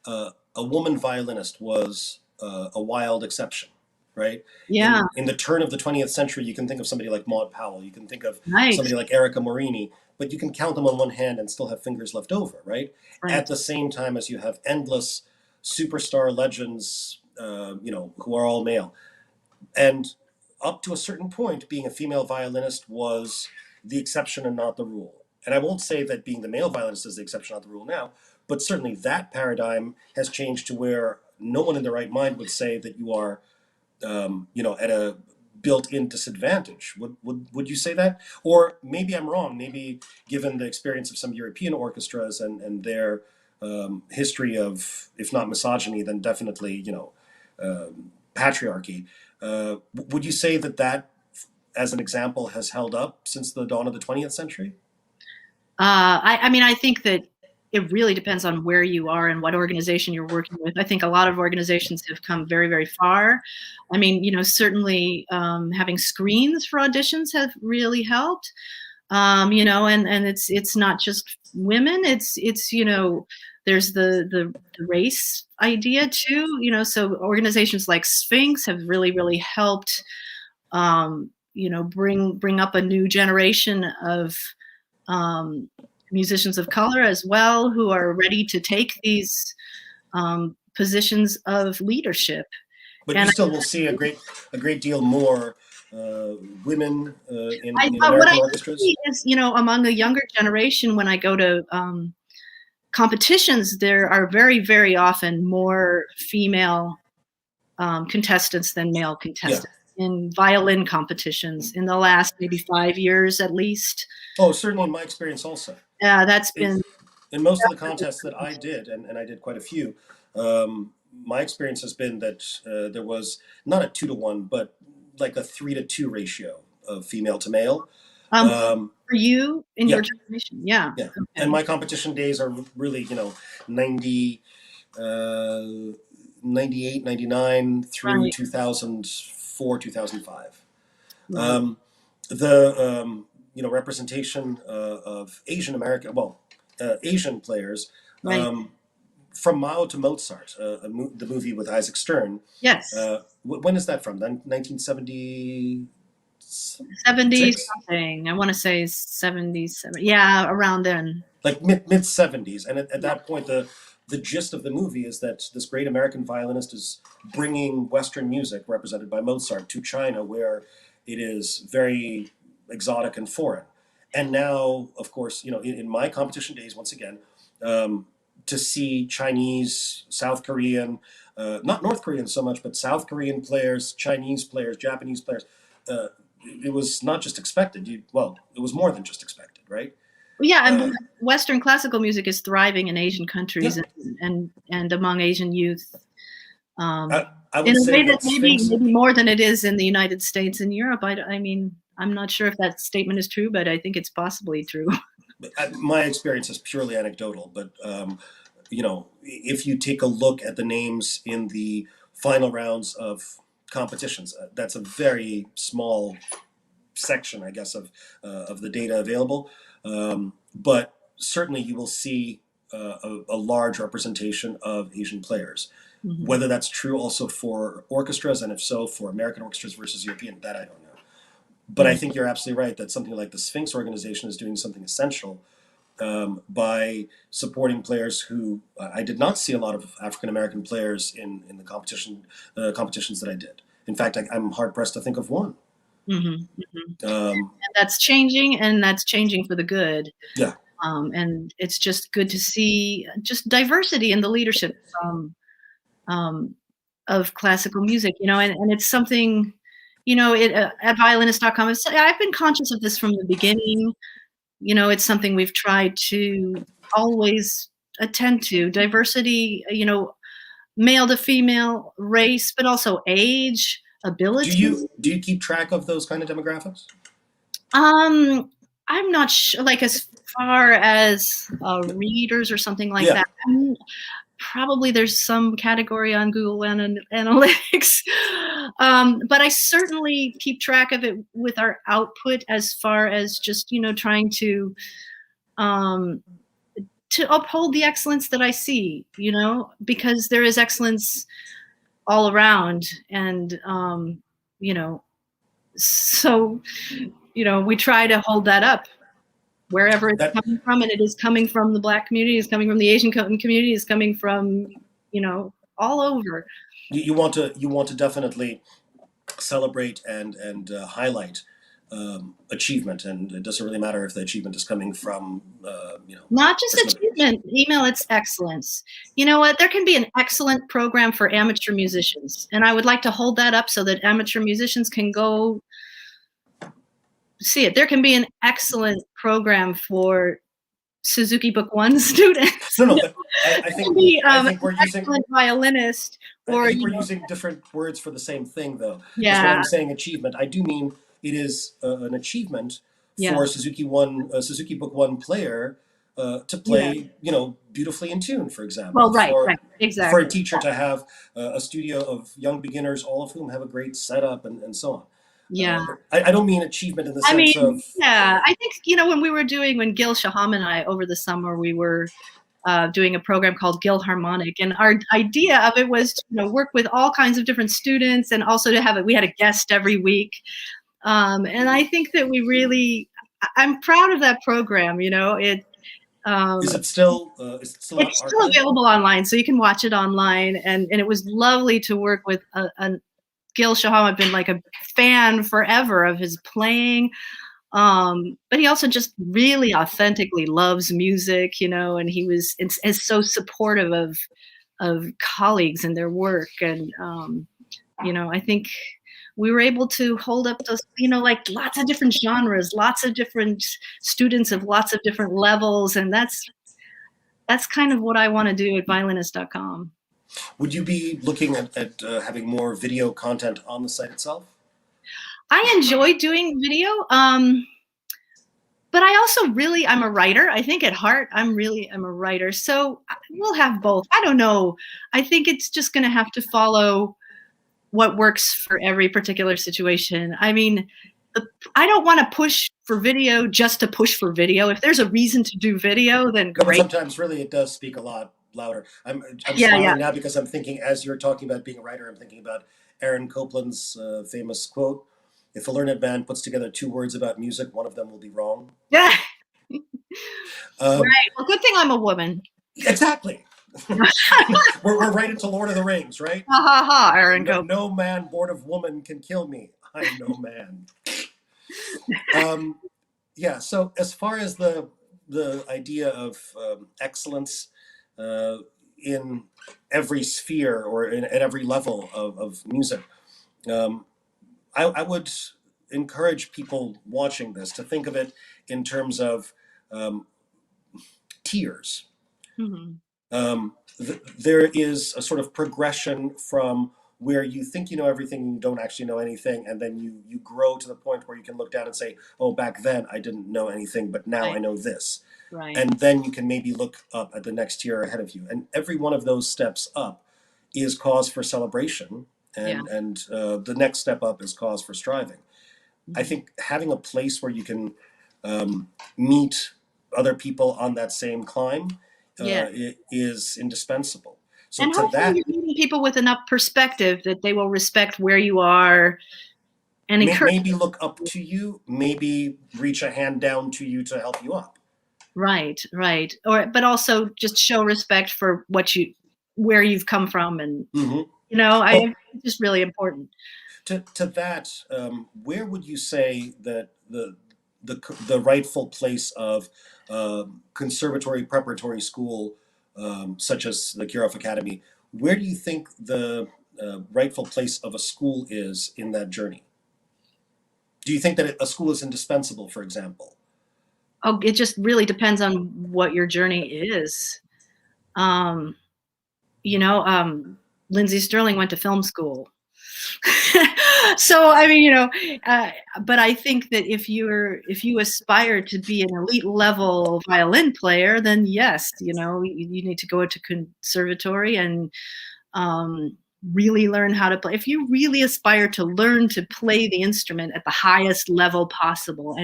a woman violinist was a wild exception, right? yeah, In the turn of the 20th century, you can think of somebody like Maud Powell, you can think of right, somebody like Erica Morini, but you can count them on one hand and still have fingers left over, right? At right. the same time as you have endless superstar legends, who are all male, and up to a certain point, being a female violinist was the exception and not the rule. And I won't say that being the male violinist is the exception, not the rule now, but certainly that paradigm has changed to where no one in their right mind would say that you are, at a built-in disadvantage. Would you say that? Or maybe I'm wrong. Maybe given the experience of some European orchestras and their history of, if not misogyny, then definitely, patriarchy. Would you say that, as an example, has held up since the dawn of the 20th century? I mean, I think that it really depends on where you are and what organization you're working with. I think a lot of organizations have come very, very far. I mean, certainly having screens for auditions have really helped. And it's not just women. It's there's the race idea too. So organizations like Sphinx have really, really helped. Bring up a new generation of musicians of color as well who are ready to take these positions of leadership. But you And still will see a great deal more women in but what I American orchestras. see is, among the younger generation, when I go to competitions, there are very, very often more female contestants than male Yeah. contestants in violin competitions in the last maybe 5 years at least. Oh, certainly in my experience also. That's In, been in most of the contests that I did, and I did quite a few, my experience has been that there was not a 2-to-1, but like a 3-to-2 ratio of female to male. um, Um, for you in yeah, your generation. Yeah. yeah. And Okay. my competition days are really, 90, 98, 99 through Right. 2004, 2005. Right. Um, the representation of Asian American, Asian players, Right. from Mao to Mozart, the movie with Isaac Stern. Yes. When is that from? 1970. 70 Six, something. I want to say 77. Yeah, around then. like mid 70s, and at Yeah. that point, the gist of the movie is that this great American violinist is bringing Western music, represented by Mozart, to China, where it is very exotic and foreign. And now, of course, in my competition days, once again, um, to see Chinese, South Korean, not North Korean so much, but South Korean players, Chinese players, Japanese players, uh, it was not just expected. It was more than just expected, right? Yeah, and Uh, Western classical music is thriving in Asian yeah, countries and among Asian youth, um, I in would a say way that that maybe Sphinx. more than it is in the United States and Europe. I mean, I'm not sure if that statement is true, but I think it's possibly true. My experience is purely anecdotal, but if you take a look at the names in the final rounds of competitions, that's a very small section, I guess, of the data available. But certainly, you will see a large representation of Asian players. Mhm. Whether that's true also for orchestras, and if so, for American orchestras versus European, that I don't know. But I Mhm. think you're absolutely right that something like the Sphinx organization is doing something essential, by supporting players who I did not see a lot of African American players in the competitions that I did. In fact, I'm hard pressed to think of one. Mhm. Mhm. Um, And that's changing for the good. yeah, And it's just good to see just diversity in the leadership, um, of classical music, and it's something, at violinist.com. I've been conscious of this from the beginning. It's something we've tried to always attend to diversity, male to female, race, but also age, do ability. you keep track of those kind of demographics? Um, I'm not sure, like as far as readers or something like Yeah, that. Probably there's some category on Google Analytics, but I certainly keep track of it with our output as far as just trying um, to uphold the excellence that I see, because there is excellence all around, and you know, so we try to hold that up wherever it's that coming from, and it is coming from the Black community, it's coming from the Asian community, it's coming from all over. you want to definitely celebrate and highlight achievement, and it doesn't really matter if the achievement is coming from Not just person of age. achievement, email, it's excellence. You know what? There can be an excellent program for amateur musicians, and I would like to hold that up so that amateur musicians can go see it. There can be an excellent program for Suzuki Book One students. No, no, but I There can think be I an think we're using excellent violinist, I or think we're using different words for the same thing, though. Because when yeah, I'm saying achievement, I do mean it is an achievement yeah, for a Suzuki Book One player to yeah. play, beautifully in tune, for example, Well, right, for a exactly. teacher to have a studio of young beginners, all of whom have a great setup and so on. Yeah. I don't mean achievement in the I sense mean, of yeah, I think, when Gil Shaham and I over the summer, we were doing a program called Gil Harmonic, and our idea of it was to work with all kinds of different students, and also we had a guest every week. And I think that I'm proud of that program. Um, is it still it's still archived? available online, so you can watch it online, and it was lovely to work with Gil Shaham. I've been like a fan forever of his playing. But he also just really authentically loves music, and he is so supportive of colleagues and their work. And I think we were able to hold up those, like lots of different genres, lots of different students of lots of different levels, and that's kind of what I want to do at violinist.com. Would you be looking at having more video content on the site itself? I enjoy doing video. But I also I'm a writer. I think at heart, I'm a writer. So we'll have both. I don't know. I think it's just going to have to follow what works for every particular situation. I mean, I don't want to push for video just to push for video. If there's a reason to do video, then No, but great. sometimes really it does speak a lot louder. I'm Yeah, smiling yeah. now because I'm thinking, as you're talking about being a writer, I'm thinking about Aaron Copland's famous quote: "If a learned man puts together two words about music, one of them will be wrong." Yeah. Um, Right. Well, good thing I'm a woman. exactly. we're right into Lord of the Rings, right? Ha ha ha, Aaron No, Copeland. no man born of woman can kill me. I'm no man. Yeah. So as far as the idea of excellence in every sphere or at every level of music, um, I would encourage people watching this to think of it in terms of um, tiers. Mhm. There is a sort of progression from where you think you know everything and you don't actually know anything, and then you grow to the point where you can look down and say, oh, back then I didn't know anything, but now I Right. know this. Right. And then you can maybe look up at the next tier ahead of you, and every one of those steps up is cause for celebration, Yeah. and the next step up is cause for striving. I Mhm. think having a place where you can meet other people on that same climb Yeah. is indispensable. So And to hopefully that, you're meeting people with enough perspective that they will respect where you are and encourage. maybe look up to you, maybe reach a hand down to you to help you up. Right, right. Or but also just show respect for where you've come from, and Mm-hmm. I Well, it's just really important. to that, where would you say that the rightful place of conservatory preparatory school, such as the Kirov Academy, where do you think the rightful place of a school is in that journey? Do you think that a school is indispensable, for example? Oh, it just really depends on what your journey is. Um, you know, Lindsey Sterling went to film school. So I mean, uh, but I think that if you aspire to be an elite level violin player, then yes, you need to go to conservatory and um, really learn how to play. If you really aspire to learn to play the instrument at the highest level possible,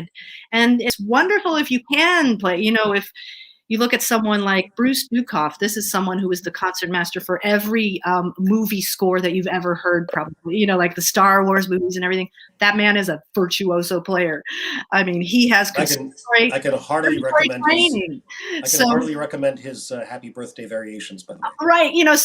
and it's wonderful if you can play. If you look at someone like Bruce Bukhoff. This is someone who was the concertmaster for every movie score that you've ever heard, probably, like the Star Wars movies and everything. That man is a virtuoso player. I mean, he has I can conservatory I can heartily recommend his training. I can So, heartily recommend his Happy Birthday Variations, by the way. right,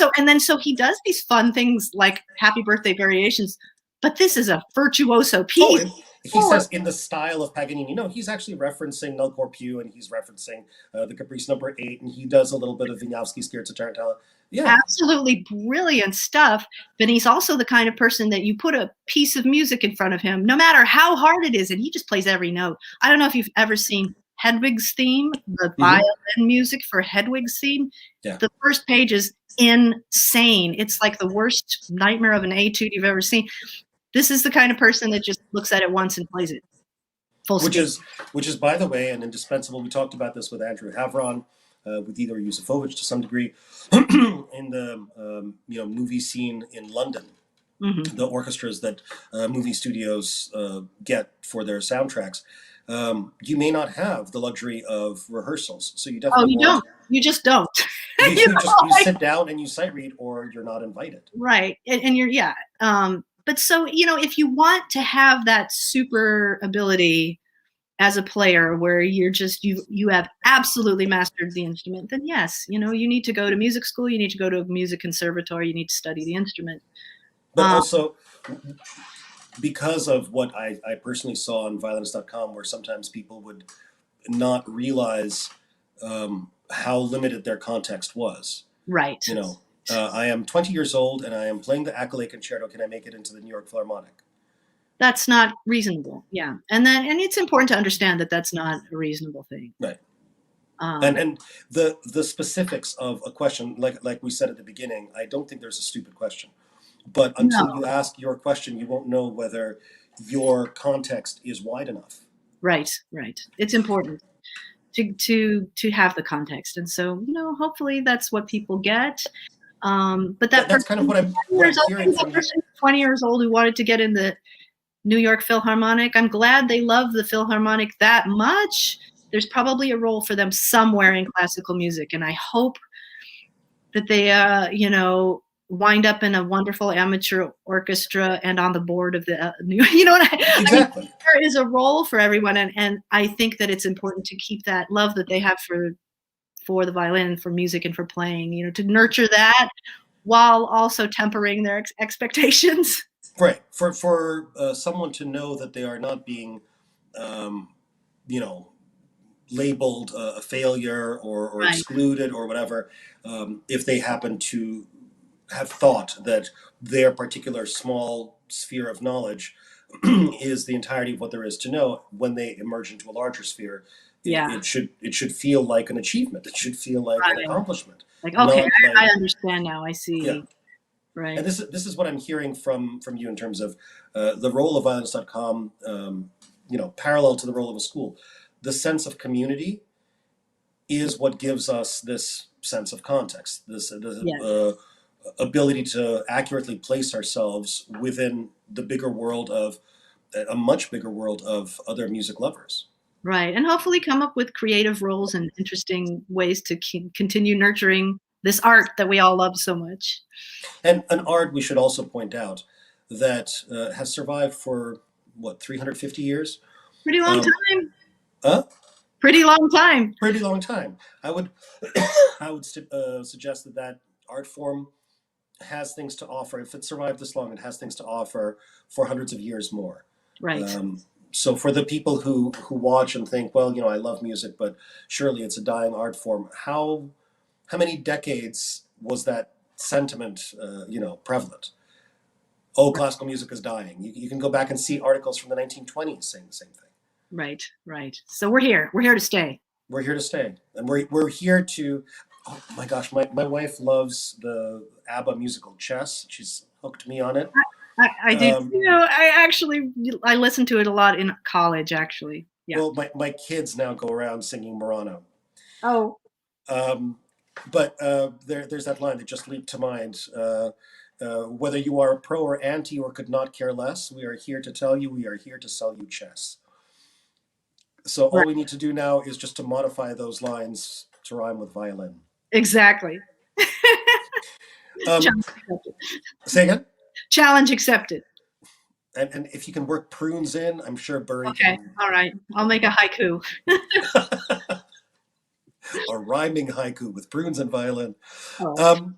so he does these fun things like Happy Birthday Variations, but this is a virtuoso Oh, piece. and he says in the style of Paganini. No, he's actually referencing Nel Corpu, and he's referencing the Caprice Number 8, and he does a little bit of Wieniawski Scherzo Tarantella. Yeah, Absolutely brilliant stuff. But he's also the kind of person that you put a piece of music in front of him, no matter how hard it is, and he just plays every note. I don't know if you've ever seen Hedwig's theme, the mm-hmm. violin music for Hedwig's theme. Yeah. The first page is insane. It's like the worst nightmare of an etude you've ever seen. This is the kind of person that just looks at it once and plays it full speed. Which is, by the way, an indispensable. We talked about this with Andrew Havron, with Igor Yusufovich to some degree, in the movie scene in London. Mm-hmm. The orchestras that movie studios get for their soundtracks. You may not have the luxury of rehearsals, so you definitely don't. You just don't. You sit down and you sight read, or you're not invited. Right, and you're but so if you want to have that super ability as a player where you have absolutely mastered the instrument, then yes, you need to go to music school, you need to go to a music conservatory, you need to study the instrument. But also, because of what I personally saw on violinist.com, where sometimes people would not realize how limited their context was. Right. I am 20 years old and I am playing the Accolade Concerto. Can I make it into the New York Philharmonic? That's not reasonable. Yeah. And it's important to understand that that's not a reasonable thing. Right. And the specifics of a question, like we said at the beginning, I don't think there's a stupid question. But until you ask your question, you won't know whether your context is wide enough. Right. It's important to have the context. And so, hopefully that's what people get. But that's kind of what I'm hearing from you. 20 years old who wanted to get in the New York Philharmonic. I'm glad they love the Philharmonic that much. There's probably a role for them somewhere in classical music, and I hope that they, wind up in a wonderful amateur orchestra and on the board of the, Exactly. there is a role for everyone, and I think that it's important to keep that love that they have for the violin, for music, and for playing, to nurture that while also tempering their expectations. Right. For someone to know that they are not being, um, you know, labeled a failure or Right. excluded or whatever, if they happen to have thought that their particular small sphere of knowledge is the entirety of what there is to know, when they emerge into a larger sphere, Yeah. it should feel like an achievement. It should feel like an Right. accomplishment. Like, okay, Not I like, understand now. I yeah. see. Right. And this is what I'm hearing from you in terms of the role of violence.com, parallel to the role of a school. The sense of community is what gives us this sense of context, this Yes. ability to accurately place ourselves within the bigger world of a much bigger world of other music lovers. Right. And hopefully come up with creative roles and interesting ways to continue nurturing this art that we all love so much. And an art, we should also point out, that has survived for what, 350 years? Pretty long Um, time. huh? Pretty long time. Pretty long time. I would suggest that art form has things to offer. If it survived this long, it has things to offer for hundreds of years more. Right. So for the people who watch and think, well, I love music, but surely it's a dying art form. How many decades was that sentiment, prevalent? Oh, classical music is dying. You can go back and see articles from the 1920s saying the same thing. Right. Right. So we're here. We're here to stay. We're here to stay, and we're here to. Oh my gosh, my wife loves the ABBA musical Chess. She's hooked me on it. I do. I listened to it a lot in college, actually. Yeah. Well, my kids now go around singing Murano. Oh. But there's that line that just leaped to mind. Whether you are a pro or anti or could not care less, we are here to tell you, we are here to sell you chess. So all we need to do now is just to modify those lines to rhyme with violin. Exactly. Say again? Challenge accepted. And if you can work prunes in, I'm sure Burry Okay. All right. I'll make a haiku. A rhyming haiku with prunes and violin. Oh.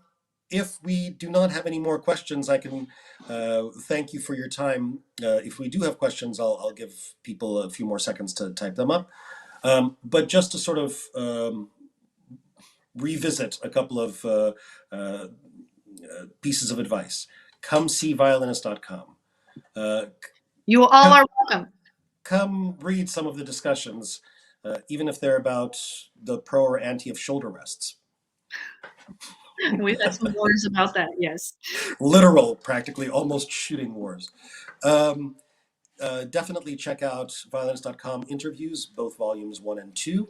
If we do not have any more questions, I can thank you for your time. If we do have questions, I'll give people a few more seconds to type them up. But just to sort of revisit a couple of pieces of advice. Come see violinist.com. You all are welcome. Come read some of the discussions, even if they're about the pro or anti of shoulder rests. We've had some wars about that, yes. Literal, practically, almost shooting wars. Definitely check out violinist.com interviews, both volumes 1 and 2.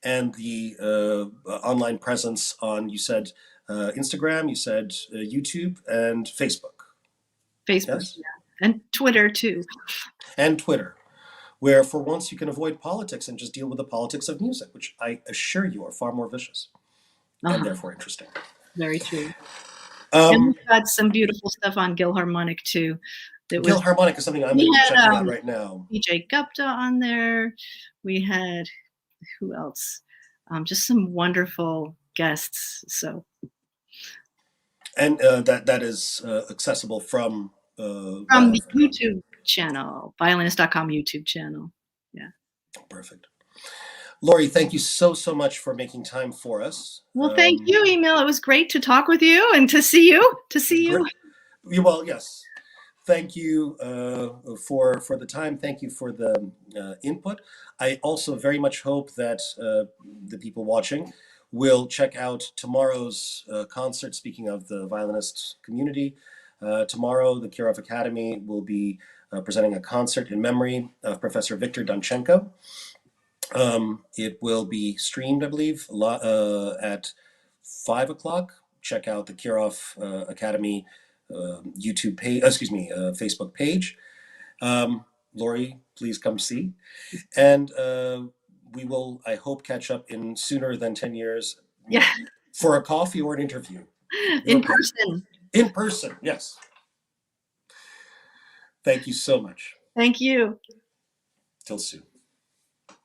And the online presence on, you said, Instagram, you said YouTube, and Facebook. Facebook, yes? Yeah. And Twitter, too. And Twitter, where for once you can avoid politics and just deal with the politics of music, which I assure you are far more vicious. And therefore interesting. Very true. And we've got some beautiful stuff on Gilharmonic too. Gilharmonic is something I'm checking out right now. Vijay Gupta on there. We had, who else? Just some wonderful guests. So. And that is accessible from the YouTube channel, violinist.com YouTube channel. Yeah. Perfect. Laurie, thank you so much for making time for us. Well, thank you, Emil. It was great to talk with you and to see you. Well, yes. Thank you for the time. Thank you for the input. I also very much hope that the people watching will check out tomorrow's concert. Speaking of the violinist community, tomorrow the Kirov Academy will be presenting a concert in memory of Professor Viktor Danchenko. It will be streamed, I believe, at 5 o'clock. Check out the Kirov Academy YouTube page, Facebook page. Laurie, please come see. And we will, I hope, catch up in sooner than 10 years. Yeah. For a coffee or an interview. In Okay. person. In person, yes. Thank you so much. Thank you. Till soon.